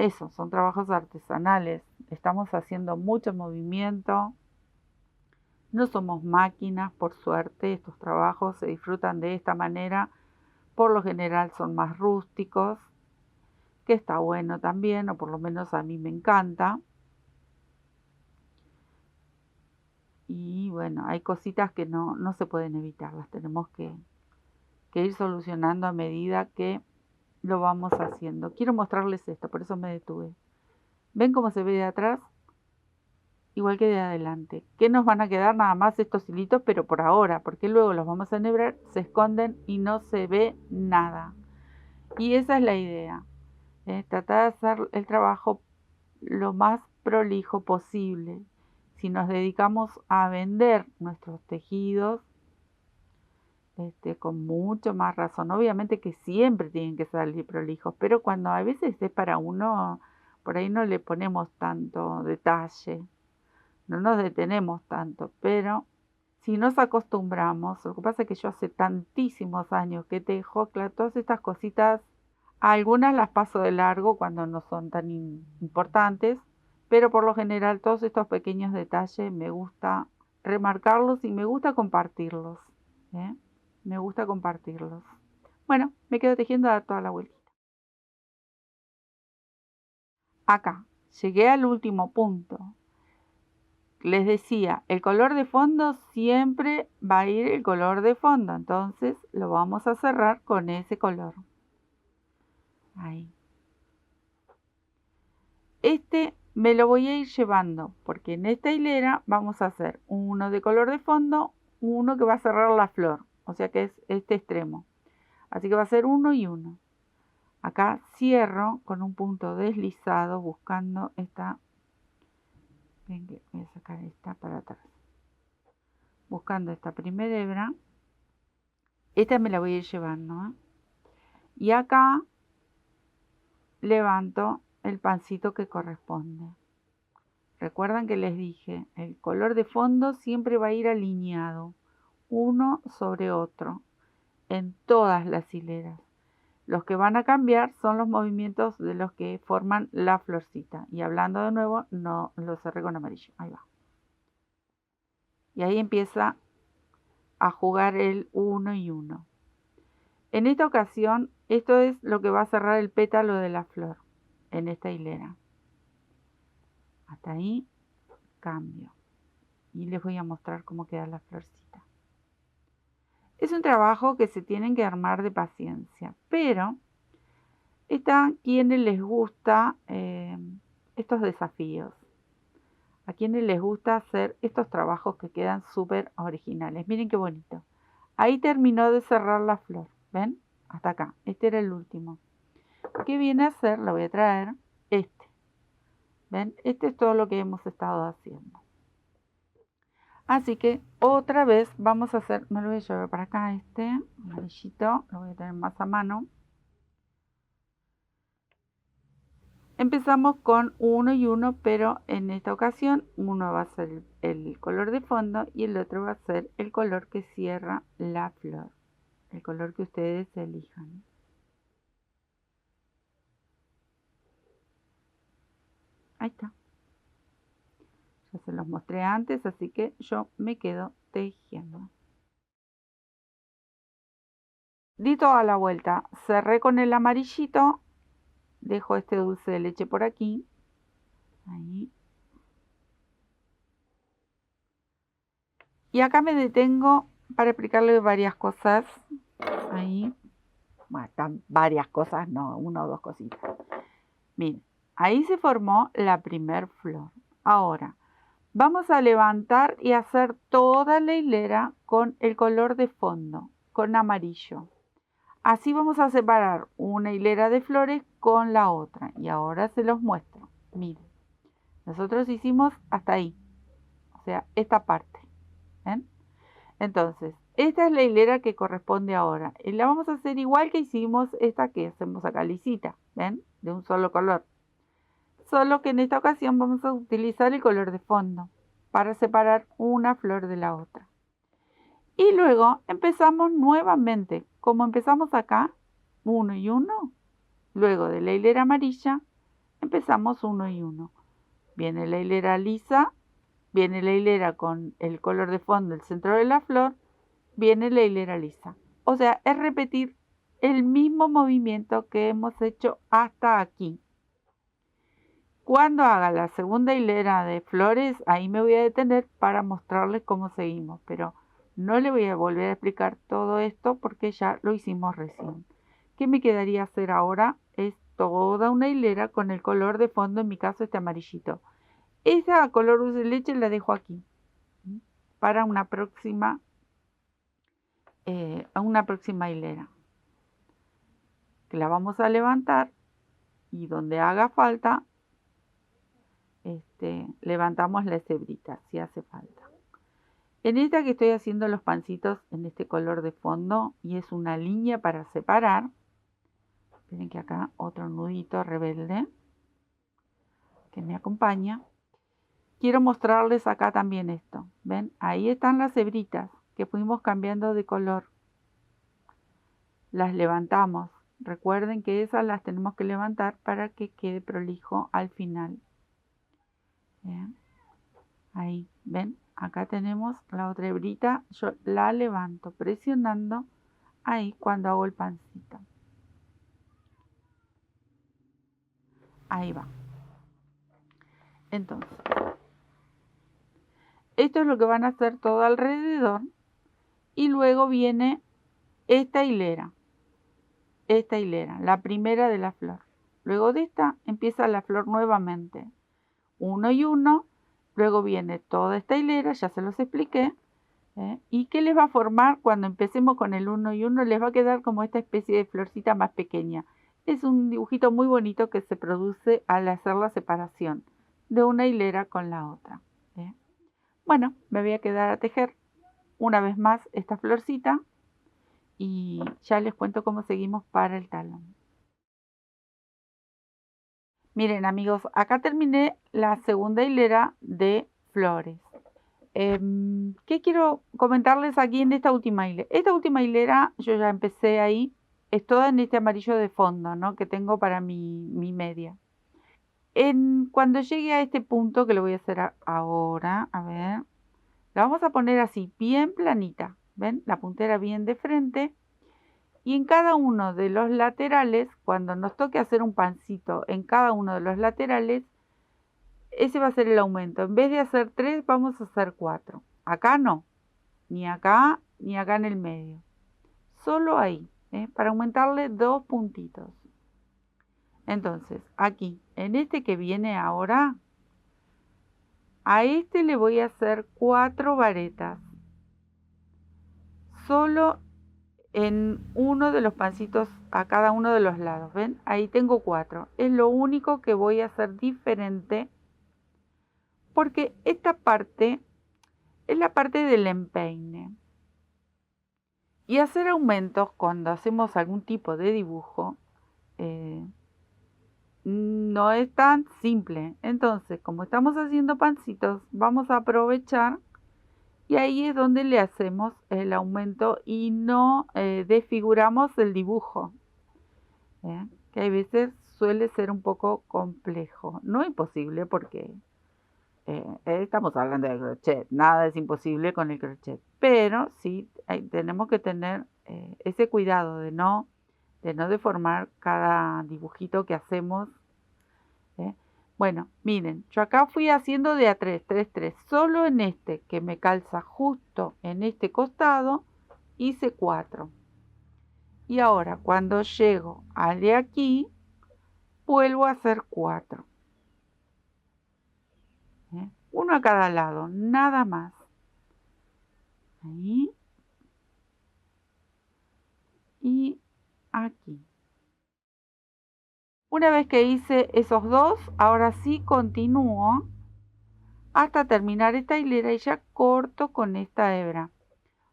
trabajos artesanales. Estamos haciendo mucho movimiento. No somos máquinas, por suerte. Estos trabajos se disfrutan de esta manera. Por lo general son más rústicos, que está bueno también, o por lo menos a mí me encanta. Y bueno, hay cositas que no se pueden evitar, las tenemos que ir solucionando a medida que lo vamos haciendo. Quiero mostrarles esto, por eso me detuve. ¿Ven cómo se ve de atrás? Igual que de adelante. ¿Qué nos van a quedar? Nada más estos hilitos, pero por ahora, porque luego los vamos a enhebrar, se esconden y no se ve nada. Y esa es la idea. Tratar de hacer el trabajo lo más prolijo posible. Si nos dedicamos a vender nuestros tejidos, con mucho más razón. Obviamente que siempre tienen que salir prolijos, pero cuando a veces es para uno, por ahí no le ponemos tanto detalle, no nos detenemos tanto, pero si nos acostumbramos, lo que pasa es que yo hace tantísimos años que tejo, claro, todas estas cositas, algunas las paso de largo cuando no son tan importantes, pero por lo general todos estos pequeños detalles me gusta remarcarlos y me gusta compartirlos. Me gusta compartirlos. Bueno, me quedo tejiendo a toda la vueltita. Acá, llegué al último punto. Les decía, el color de fondo siempre va a ir el color de fondo, entonces lo vamos a cerrar con ese color. Ahí. Este me lo voy a ir llevando, porque en esta hilera vamos a hacer uno de color de fondo, uno que va a cerrar la flor, o sea que es este extremo. Así que va a ser uno y uno. Acá cierro con un punto deslizado buscando esta. Ven que voy a sacar esta para atrás. Buscando esta primera hebra. Esta me la voy a ir llevando. Y acá levanto el pancito que corresponde. Recuerdan que les dije, el color de fondo siempre va a ir alineado, uno sobre otro, en todas las hileras. Los que van a cambiar son los movimientos de los que forman la florcita. Y hablando de nuevo, no lo cerré con amarillo. Ahí va. Y ahí empieza a jugar el 1 y 1. En esta ocasión, esto es lo que va a cerrar el pétalo de la flor en esta hilera. Hasta ahí cambio. Y les voy a mostrar cómo queda la florcita. Es un trabajo que se tienen que armar de paciencia, pero está quienes les gusta estos desafíos. A quienes les gusta hacer estos trabajos que quedan súper originales. Miren qué bonito. Ahí terminó de cerrar la flor. ¿Ven? Hasta acá. Este era el último. ¿Qué viene a hacer? Lo voy a traer. Este. ¿Ven? Este es todo lo que hemos estado haciendo. Así que otra vez vamos a hacer, me lo voy a llevar para acá este amarillito, lo voy a tener más a mano. Empezamos con uno y uno, pero en esta ocasión uno va a ser el color de fondo y el otro va a ser el color que cierra la flor, el color que ustedes elijan. Ahí está. Ya se los mostré antes, así que yo me quedo tejiendo. Di toda la vuelta, cerré con el amarillito, dejo este dulce de leche por aquí. Ahí. Y acá me detengo para explicarle varias cosas. Ahí. Bueno, están varias cosas, no, una o dos cositas. Miren, ahí se formó la primer flor. Ahora, vamos a levantar y hacer toda la hilera con el color de fondo, con amarillo. Así vamos a separar una hilera de flores con la otra. Y ahora se los muestro. Miren, nosotros hicimos hasta ahí. O sea, esta parte. ¿Ven? Entonces, esta es la hilera que corresponde ahora. Y la vamos a hacer igual que hicimos esta que hacemos acá lisita. ¿Ven? De un solo color. Solo que en esta ocasión vamos a utilizar el color de fondo para separar una flor de la otra. Y luego empezamos nuevamente, como empezamos acá, 1 y 1. Luego de la hilera amarilla, empezamos 1 y 1. Viene la hilera lisa, viene la hilera con el color de fondo, el centro de la flor, viene la hilera lisa. O sea, es repetir el mismo movimiento que hemos hecho hasta aquí. Cuando haga la segunda hilera de flores, ahí me voy a detener para mostrarles cómo seguimos, pero no le voy a volver a explicar todo esto porque ya lo hicimos recién. ¿Qué me quedaría hacer ahora? Es toda una hilera con el color de fondo, en mi caso este amarillito. Esa color dulce de leche la dejo aquí para una próxima hilera, que la vamos a levantar y donde haga falta levantamos las hebritas si hace falta. En esta que estoy haciendo los pancitos en este color de fondo y es una línea para separar, miren que acá otro nudito rebelde que me acompaña. Quiero mostrarles acá también esto. ¿Ven? Ahí están las hebritas que fuimos cambiando de color. Las levantamos. Recuerden que esas las tenemos que levantar para que quede prolijo al final. Bien. Ahí, ¿ven? acá tenemos la otra hebrita, yo la levanto presionando ahí cuando hago el pancito. Ahí va. Entonces, esto es lo que van a hacer todo alrededor y luego viene esta hilera, la primera de la flor. Luego de esta empieza la flor nuevamente, uno y uno, luego viene toda esta hilera, ya se los expliqué, ¿y qué les va a formar cuando empecemos con el uno y uno? Les va a quedar como esta especie de florcita más pequeña. Es un dibujito muy bonito que se produce al hacer la separación de una hilera con la otra. Bueno, me voy a quedar a tejer una vez más esta florcita y ya les cuento cómo seguimos para el talón. Miren amigos, acá terminé la segunda hilera de flores. ¿Qué quiero comentarles aquí en esta última hilera? Esta última hilera yo ya empecé ahí, es toda en este amarillo de fondo, ¿no? Que tengo para mi media. Cuando llegue a este punto, que lo voy a hacer ahora, a ver, la vamos a poner así, bien planita, ¿ven? La puntera bien de frente. Y en cada uno de los laterales, cuando nos toque hacer un pancito en cada uno de los laterales, ese va a ser el aumento. En vez de hacer 3, vamos a hacer 4. Acá no, ni acá en el medio. Solo ahí, para aumentarle 2 puntitos. Entonces, aquí, en este que viene ahora, a este le voy a hacer 4 varetas. Solo en uno de los pancitos a cada uno de los lados, ¿ven? Ahí tengo 4. Es lo único que voy a hacer diferente porque esta parte es la parte del empeine. Y hacer aumentos cuando hacemos algún tipo de dibujo no es tan simple. Entonces, como estamos haciendo pancitos, vamos a aprovechar y ahí es donde le hacemos el aumento y no desfiguramos el dibujo, que a veces suele ser un poco complejo. No imposible porque estamos hablando de crochet, nada es imposible con el crochet, pero sí tenemos que tener ese cuidado de no deformar cada dibujito que hacemos. Bueno, miren, yo acá fui haciendo de a 3, 3, 3. Solo en este que me calza justo en este costado hice 4. Y ahora cuando llego al de aquí, vuelvo a hacer 4. Uno a cada lado, nada más. Ahí. Y aquí. Una vez que hice esos dos, ahora sí continúo hasta terminar esta hilera y ya corto con esta hebra,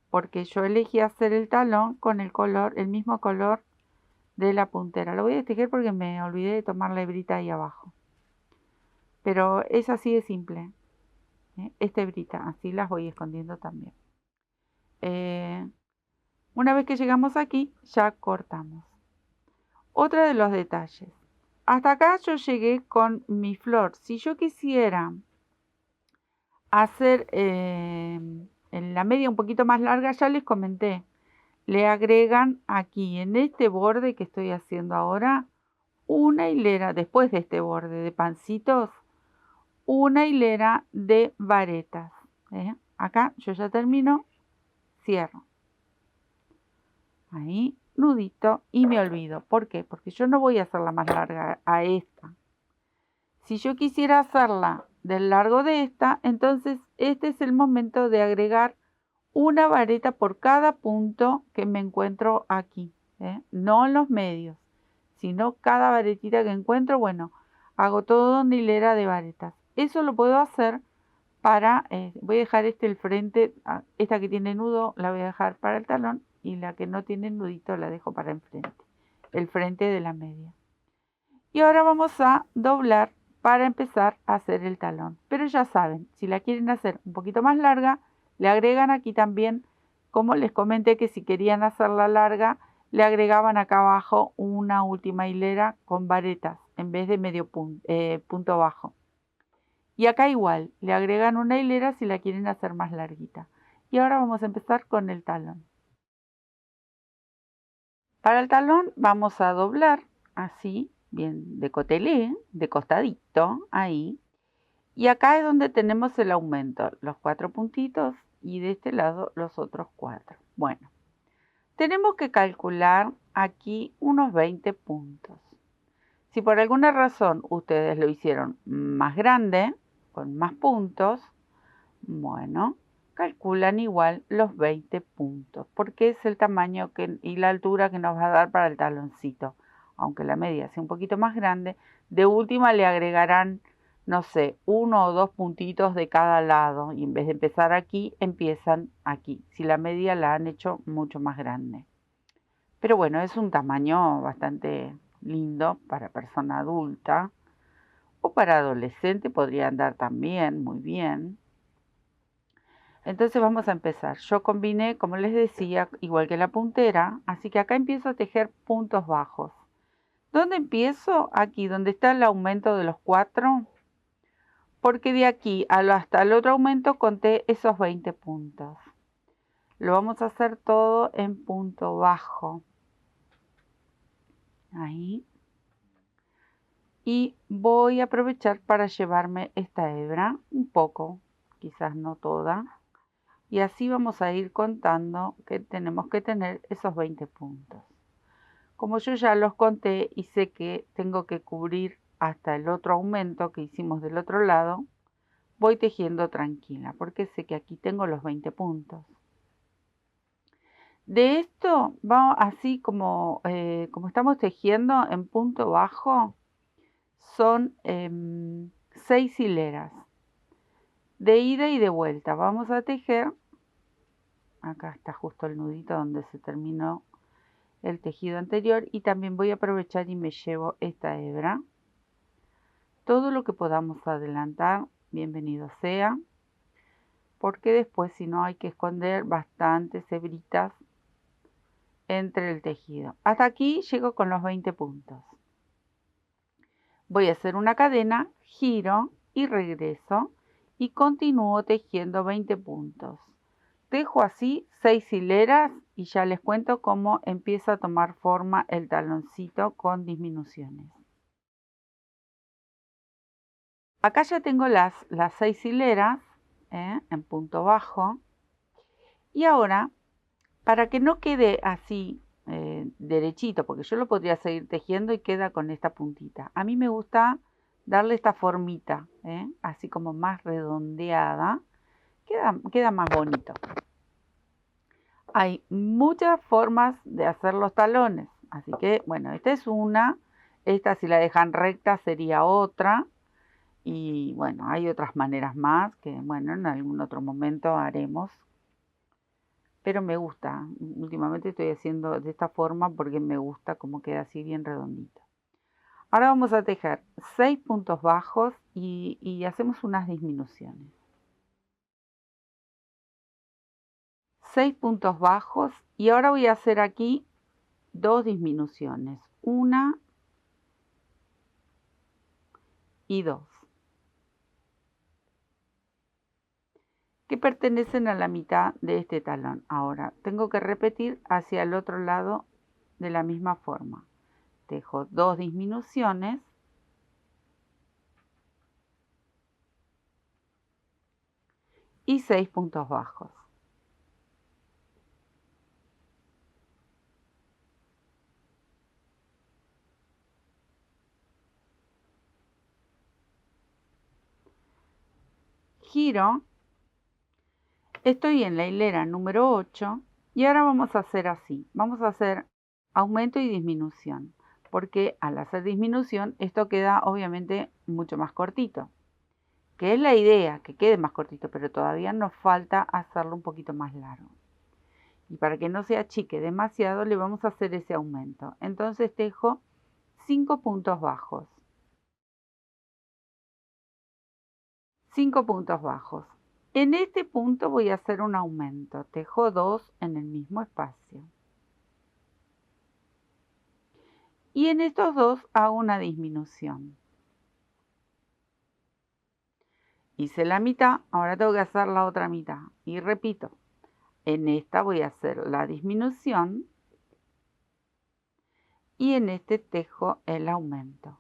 porque yo elegí hacer el talón con el mismo color de la puntera. Lo voy a tejer porque me olvidé de tomar la hebrita ahí abajo, pero es así de simple, esta hebrita, así las voy escondiendo también. Una vez que llegamos aquí, ya cortamos. Otro de los detalles. Hasta acá yo llegué con mi flor. Si yo quisiera hacer en la media un poquito más larga, ya les comenté, le agregan aquí en este borde que estoy haciendo ahora una hilera, después de este borde de pancitos, una hilera de varetas. Acá yo ya termino, cierro. Ahí, nudito y me olvido. ¿Por qué? Porque yo no voy a hacerla más larga a esta. Si yo quisiera hacerla del largo de esta, entonces este es el momento de agregar una vareta por cada punto que me encuentro aquí, no en los medios, sino cada varetita que encuentro, bueno, hago todo en hilera de varetas. Eso lo puedo hacer para, voy a dejar el frente, esta que tiene nudo la voy a dejar para el talón y la que no tiene nudito la dejo para enfrente, el frente de la media. Y ahora vamos a doblar para empezar a hacer el talón. Pero ya saben, si la quieren hacer un poquito más larga, le agregan aquí también, como les comenté que si querían hacerla larga, le agregaban acá abajo una última hilera con varetas en vez de medio punto bajo. Y acá igual, le agregan una hilera si la quieren hacer más larguita. Y ahora vamos a empezar con el talón. Para el talón vamos a doblar así, bien de cotelé, de costadito, ahí. Y acá es donde tenemos el aumento, los 4 puntitos y de este lado los otros 4. Bueno, tenemos que calcular aquí unos 20 puntos. Si por alguna razón ustedes lo hicieron más grande, con más puntos, bueno, calculan igual los 20 puntos, porque es el tamaño y la altura que nos va a dar para el taloncito. Aunque la medida sea un poquito más grande, de última le agregarán, no sé, 1 o 2 puntitos de cada lado. Y en vez de empezar aquí, empiezan aquí, si la medida la han hecho mucho más grande. Pero bueno, es un tamaño bastante lindo para persona adulta. O para adolescente podría andar también muy bien. Entonces vamos a empezar. Yo combiné, como les decía, igual que la puntera, así que acá empiezo a tejer puntos bajos. ¿Dónde empiezo? Aquí, donde está el aumento de los 4, porque de aquí hasta el otro aumento conté esos 20 puntos. Lo vamos a hacer todo en punto bajo. Ahí. Y voy a aprovechar para llevarme esta hebra, un poco, quizás no toda. Y así vamos a ir contando que tenemos que tener esos 20 puntos. Como yo ya los conté y sé que tengo que cubrir hasta el otro aumento que hicimos del otro lado, voy tejiendo tranquila porque sé que aquí tengo los 20 puntos. De esto, vamos así como estamos tejiendo en punto bajo, son 6 hileras de ida y de vuelta. Vamos a tejer, acá está justo el nudito donde se terminó el tejido anterior, y también voy a aprovechar y me llevo esta hebra. Todo lo que podamos adelantar, bienvenido sea, porque después si no hay que esconder bastantes hebritas entre el tejido. Hasta aquí llego con los 20 puntos. Voy a hacer una cadena, giro y regreso y continúo tejiendo 20 puntos. Tejo así 6 hileras y ya les cuento cómo empieza a tomar forma el taloncito con disminuciones. Acá ya tengo las 6 hileras en punto bajo. Y ahora, para que no quede así derechito, porque yo lo podría seguir tejiendo y queda con esta puntita. A mí me gusta darle esta formita, así como más redondeada. Queda más bonito. Hay muchas formas de hacer los talones. Así que, bueno, esta es una. Esta, si la dejan recta, sería otra. Y bueno, hay otras maneras más que, bueno, en algún otro momento haremos. Pero me gusta. Últimamente estoy haciendo de esta forma porque me gusta como queda así bien redondito. Ahora vamos a tejer 6 puntos bajos y hacemos unas disminuciones. 6 puntos bajos y ahora voy a hacer aquí 2 disminuciones. Una y 2. Que pertenecen a la mitad de este talón. Ahora tengo que repetir hacia el otro lado de la misma forma. Tejo 2 disminuciones y 6 puntos bajos. Giro, estoy en la hilera número 8 y ahora vamos a hacer así. Vamos a hacer aumento y disminución, porque al hacer disminución esto queda obviamente mucho más cortito. Que es la idea, que quede más cortito, pero todavía nos falta hacerlo un poquito más largo. Y para que no se achique demasiado, le vamos a hacer ese aumento. Entonces tejo 5 puntos bajos. 5 puntos bajos. En este punto voy a hacer un aumento. Tejo 2 en el mismo espacio. Y en estos dos hago una disminución. Hice la mitad, ahora tengo que hacer la otra mitad. Y repito, en esta voy a hacer la disminución y en este tejo el aumento.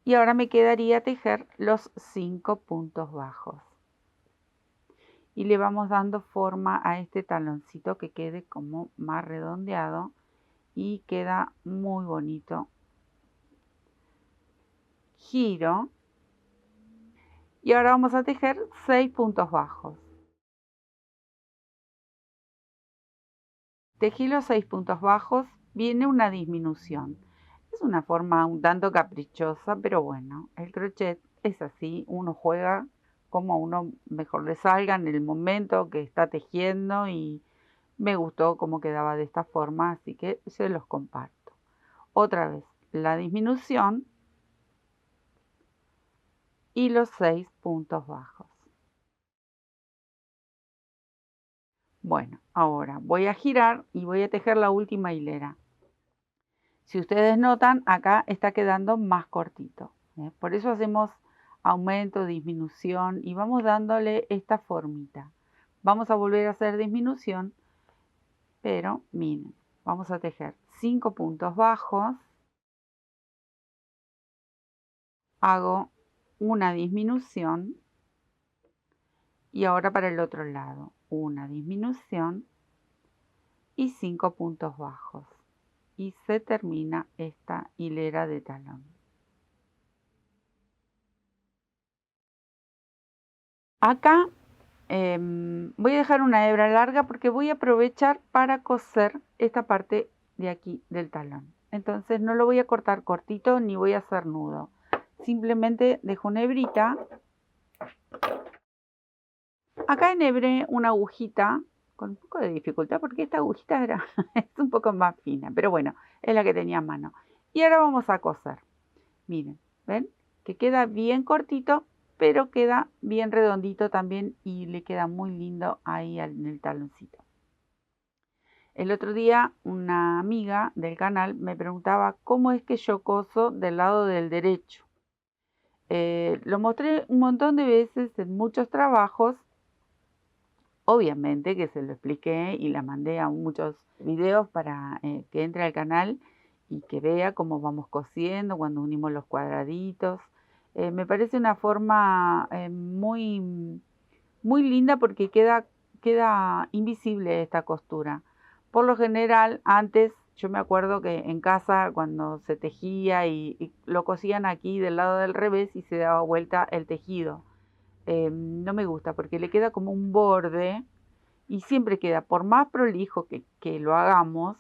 Y ahora me quedaría tejer los 5 puntos bajos. Y le vamos dando forma a este taloncito que quede como más redondeado y queda muy bonito. Giro y ahora vamos a tejer 6 puntos bajos. Tejí los 6 puntos bajos, viene una disminución. Es una forma un tanto caprichosa, pero bueno, el crochet es así, uno juega como a uno mejor le salga en el momento que está tejiendo y me gustó cómo quedaba de esta forma, así que se los comparto. Otra vez, la disminución y los 6 puntos bajos. Bueno, ahora voy a girar y voy a tejer la última hilera. Si ustedes notan, acá está quedando más cortito. Por eso hacemos aumento, disminución y vamos dándole esta formita. Vamos a volver a hacer disminución, pero miren, vamos a tejer 5 puntos bajos. Hago una disminución y ahora para el otro lado, una disminución y 5 puntos bajos. Y se termina esta hilera de talón. Acá voy a dejar una hebra larga porque voy a aprovechar para coser esta parte de aquí del talón. Entonces no lo voy a cortar cortito ni voy a hacer nudo. Simplemente dejo una hebrita. Acá enhebré una agujita con un poco de dificultad porque esta agujita es un poco más fina, pero bueno, es la que tenía a mano. Y ahora vamos a coser. Miren, ¿ven? Que queda bien cortito, pero queda bien redondito también y le queda muy lindo ahí en el taloncito. El otro día una amiga del canal me preguntaba cómo es que yo coso del lado del derecho. Lo mostré un montón de veces en muchos trabajos. Obviamente que se lo expliqué y la mandé a muchos videos para que entre al canal y que vea cómo vamos cosiendo cuando unimos los cuadraditos. Me parece una forma muy linda porque queda invisible esta costura. Por lo general, antes yo me acuerdo que en casa cuando se tejía y lo cosían aquí del lado del revés y se daba vuelta el tejido. No me gusta porque le queda como un borde y siempre queda, por más prolijo que lo hagamos,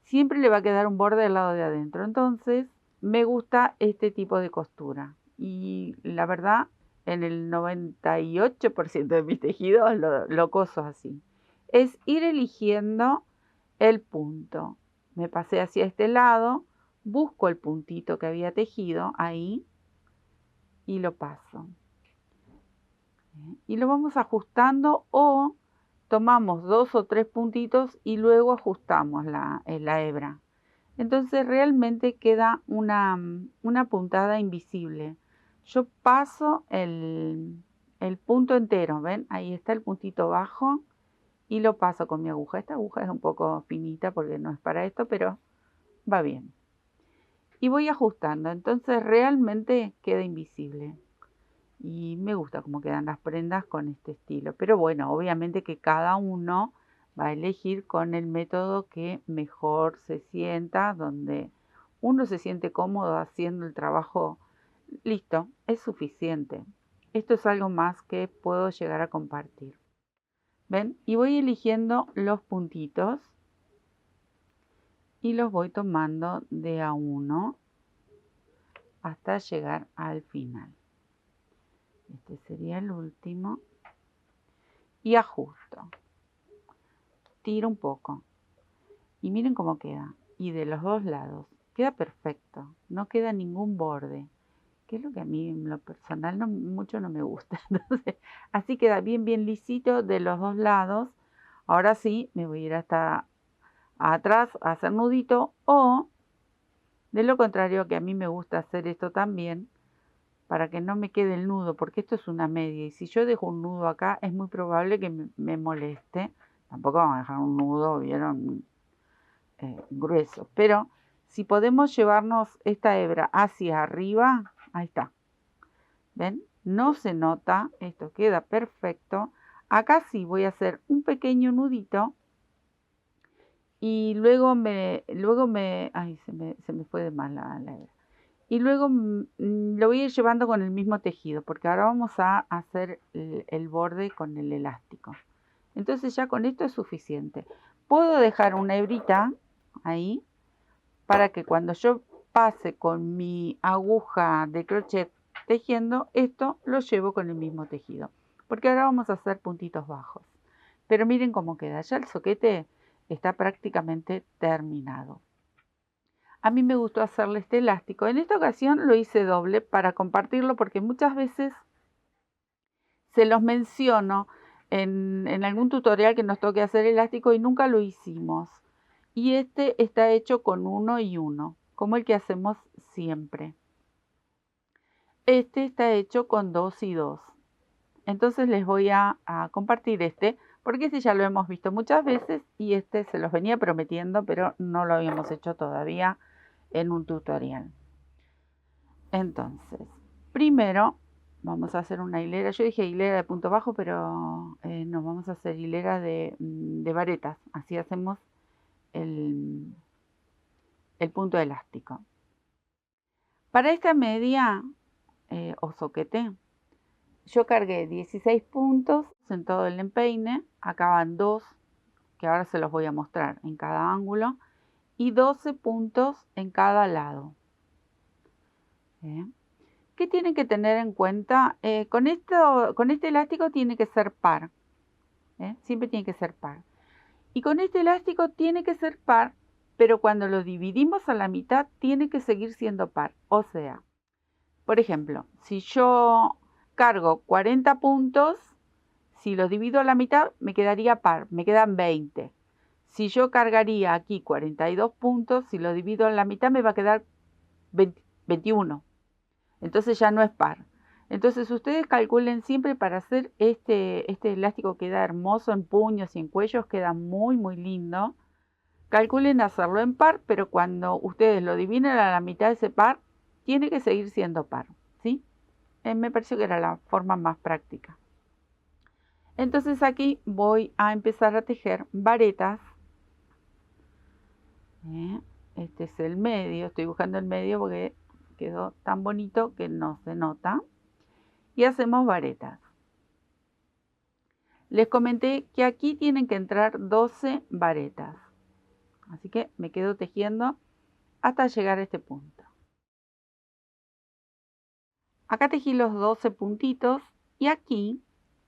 siempre le va a quedar un borde del lado de adentro. Entonces me gusta este tipo de costura y la verdad en el 98% de mis tejidos lo coso así. Es ir eligiendo el punto. Me pasé hacia este lado, busco el puntito que había tejido ahí y lo paso. Y lo vamos ajustando o tomamos 2 o 3 puntitos y luego ajustamos la hebra. Entonces realmente queda una puntada invisible. Yo paso el punto entero, ¿ven? Ahí está el puntito bajo y lo paso con mi aguja. Esta aguja es un poco finita porque no es para esto, pero va bien. Y voy ajustando, entonces realmente queda invisible. Y me gusta cómo quedan las prendas con este estilo. Pero bueno, obviamente que cada uno va a elegir con el método que mejor se sienta, donde uno se siente cómodo haciendo el trabajo. Listo, es suficiente. Esto es algo más que puedo llegar a compartir. ¿Ven? Y voy eligiendo los puntitos y los voy tomando de a uno hasta llegar al final. Este sería el último. Y ajusto. Tiro un poco. Y miren cómo queda. Y de los dos lados. Queda perfecto. No queda ningún borde. Que es lo que a mí en lo personal mucho no me gusta. Entonces, así queda bien, bien lisito de los dos lados. Ahora sí, me voy a ir hasta atrás a hacer nudito. O, de lo contrario, que a mí me gusta hacer esto también, para que no me quede el nudo, porque esto es una media y si yo dejo un nudo acá es muy probable que me moleste. Tampoco vamos a dejar un nudo, vieron, grueso, pero si podemos llevarnos esta hebra hacia arriba, ahí está, ¿ven? No se nota, esto queda perfecto. Acá sí voy a hacer un pequeño nudito y ay, se me fue de más la hebra. Y luego lo voy a ir llevando con el mismo tejido, porque ahora vamos a hacer el borde con el elástico. Entonces ya con esto es suficiente. Puedo dejar una hebrita ahí para que cuando yo pase con mi aguja de crochet tejiendo, esto lo llevo con el mismo tejido. Porque ahora vamos a hacer puntitos bajos. Pero miren cómo queda. Ya el soquete está prácticamente terminado. A mí me gustó hacerle este elástico. En esta ocasión lo hice doble para compartirlo porque muchas veces se los menciono en algún tutorial que nos toque hacer elástico y nunca lo hicimos. Y este está hecho con 1 y 1, como el que hacemos siempre. Este está hecho con 2 y 2. Entonces les voy a compartir este, porque este ya lo hemos visto muchas veces y este se los venía prometiendo, pero no lo habíamos hecho todavía en un tutorial. Entonces, primero vamos a hacer una hilera. Yo dije hilera de punto bajo, pero no, vamos a hacer hilera de varetas. Así hacemos el punto elástico. Para esta media o soquete, yo cargué 16 puntos en todo el empeine. Acá van 2, que ahora se los voy a mostrar en cada ángulo, y 12 puntos en cada lado. ¿Qué tienen que tener en cuenta? Con este elástico tiene que ser par. Siempre tiene que ser par. Y con este elástico tiene que ser par, pero cuando lo dividimos a la mitad tiene que seguir siendo par. O sea, por ejemplo, si yo cargo 40 puntos, si los divido a la mitad me quedaría par, me quedan 20. Si yo cargaría aquí 42 puntos, si los divido a la mitad me va a quedar 21. Entonces ya no es par. Entonces ustedes calculen siempre para hacer este elástico, queda hermoso en puños y en cuellos, queda muy muy lindo. Calculen hacerlo en par, pero cuando ustedes lo dividen a la mitad de ese par, tiene que seguir siendo par, ¿sí? Me pareció que era la forma más práctica. Entonces aquí voy a empezar a tejer varetas. Este es el medio, estoy buscando el medio porque quedó tan bonito que no se nota. Y hacemos varetas. Les comenté que aquí tienen que entrar 12 varetas. Así que me quedo tejiendo hasta llegar a este punto. Acá tejí los 12 puntitos y aquí,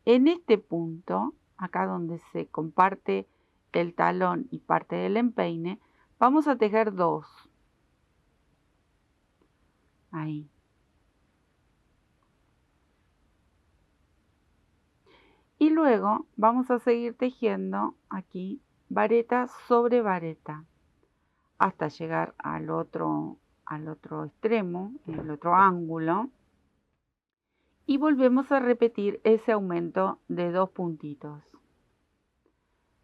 en este punto, acá donde se comparte el talón y parte del empeine, vamos a tejer 2. Ahí. Y luego vamos a seguir tejiendo aquí vareta sobre vareta hasta llegar al otro extremo, en el otro ángulo. Y volvemos a repetir ese aumento de 2 puntitos.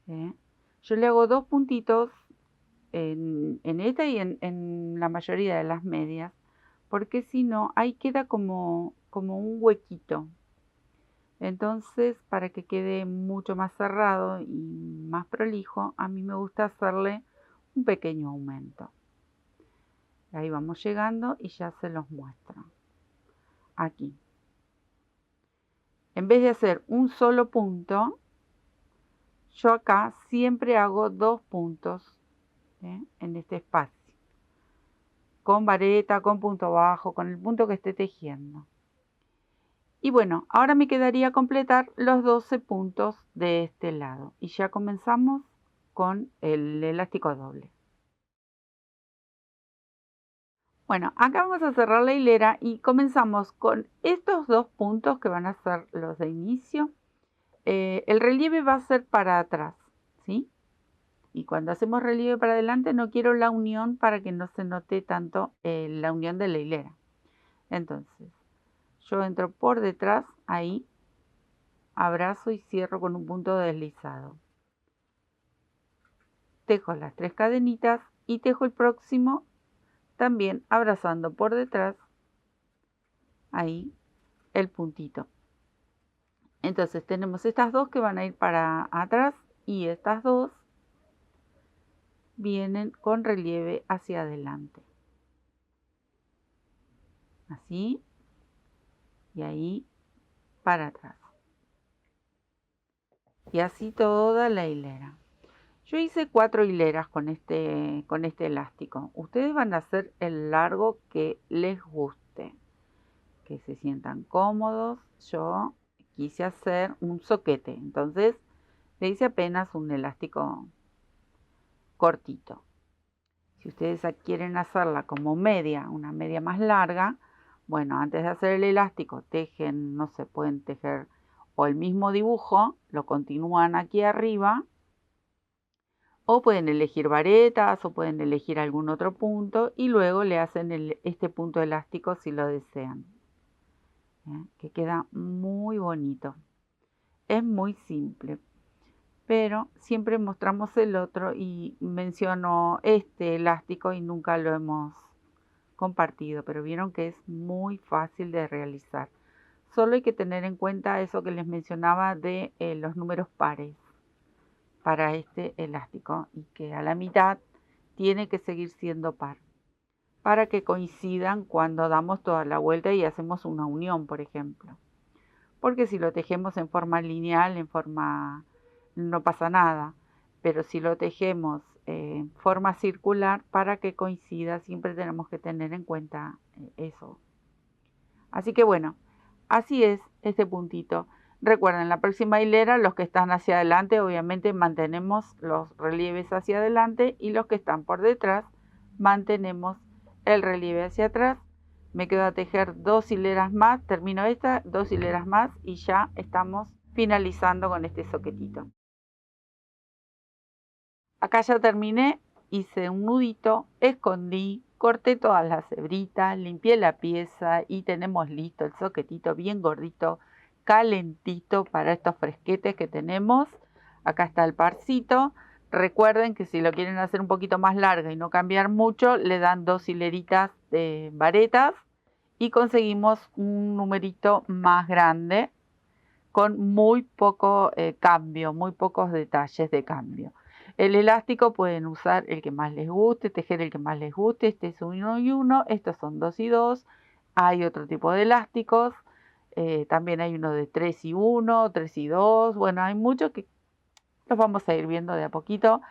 Yo le hago 2 puntitos en esta y en la mayoría de las medias, porque si no, ahí queda como un huequito. Entonces, para que quede mucho más cerrado y más prolijo, a mí me gusta hacerle un pequeño aumento. Ahí vamos llegando y ya se los muestro. Aquí. En vez de hacer un solo punto, yo acá siempre hago 2 puntos en este espacio. Con vareta, con punto bajo, con el punto que esté tejiendo. Y bueno, ahora me quedaría completar los 12 puntos de este lado. Y ya comenzamos con el elástico doble. Bueno, acá vamos a cerrar la hilera y comenzamos con estos 2 puntos que van a ser los de inicio. El relieve va a ser para atrás, ¿sí? Y cuando hacemos relieve para adelante no quiero la unión para que no se note tanto la unión de la hilera. Entonces, yo entro por detrás, ahí, abrazo y cierro con un punto deslizado. Tejo las 3 cadenitas y tejo el próximo también abrazando por detrás, ahí, el puntito. Entonces tenemos estas dos que van a ir para atrás y estas dos vienen con relieve hacia adelante. Así, y ahí para atrás. Y así toda la hilera. Yo hice 4 hileras con este elástico. Ustedes van a hacer el largo que les guste, que se sientan cómodos. Yo quise hacer un soquete, entonces le hice apenas un elástico cortito. Si ustedes quieren hacerla como media, una media más larga, bueno, antes de hacer el elástico, tejen, no sé, pueden tejer o el mismo dibujo, lo continúan aquí arriba, o pueden elegir varetas, o pueden elegir algún otro punto, y luego le hacen este punto elástico si lo desean. Que queda muy bonito. Es muy simple, pero siempre mostramos el otro y menciono este elástico y nunca lo hemos compartido, pero vieron que es muy fácil de realizar. Solo hay que tener en cuenta eso que les mencionaba de los números pares para este elástico, y que a la mitad tiene que seguir siendo par para que coincidan cuando damos toda la vuelta y hacemos una unión, por ejemplo. Porque si lo tejemos en forma lineal, no pasa nada. Pero si lo tejemos en forma circular, para que coincida, siempre tenemos que tener en cuenta eso. Así que bueno, así es este puntito. Recuerden, la próxima hilera, los que están hacia adelante, obviamente mantenemos los relieves hacia adelante, y los que están por detrás, mantenemos el relieve hacia atrás. Me quedo a tejer 2 hileras más, termino esta, 2 hileras más y ya estamos finalizando con este soquetito. Acá ya terminé, hice un nudito, escondí, corté todas las hebritas, limpié la pieza y tenemos listo el soquetito bien gordito, calentito para estos fresquetes que tenemos. Acá está el parcito. Recuerden que si lo quieren hacer un poquito más larga y no cambiar mucho, le dan 2 hileritas de varetas y conseguimos un numerito más grande con muy poco cambio, muy pocos detalles de cambio. El elástico pueden usar el que más les guste, tejer el que más les guste. Este es 1 y 1, estos son 2 y 2. Hay otro tipo de elásticos, también hay uno de 3 y 1, 3 y 2. Bueno, hay muchos que los vamos a ir viendo de a poquito.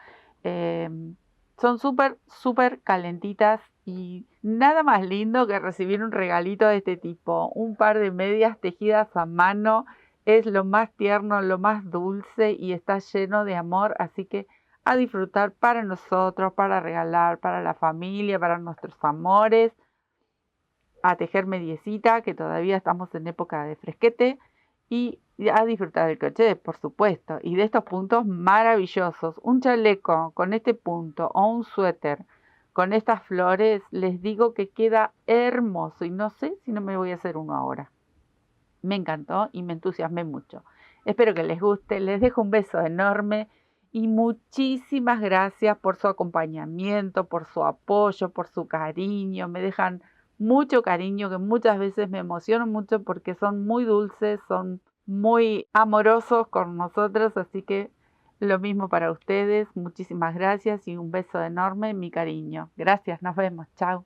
Son súper calentitas, y nada más lindo que recibir un regalito de este tipo. Un par de medias tejidas a mano es lo más tierno, lo más dulce, y está lleno de amor. Así que a disfrutar para nosotros, para regalar, para la familia, para nuestros amores. A tejer mediecita, que todavía estamos en época de fresquete, y a disfrutar del crochet, por supuesto, y de estos puntos maravillosos. Un chaleco con este punto o un suéter con estas flores, les digo que queda hermoso, y no sé si no me voy a hacer uno ahora. Me encantó y me entusiasmé mucho. Espero que les guste, les dejo un beso enorme y muchísimas gracias por su acompañamiento, por su apoyo, por su cariño. Me dejan mucho cariño, que muchas veces me emociono mucho porque son muy dulces, son muy amorosos con nosotros, así que lo mismo para ustedes. Muchísimas gracias y un beso enorme, mi cariño. Gracias, nos vemos, chao.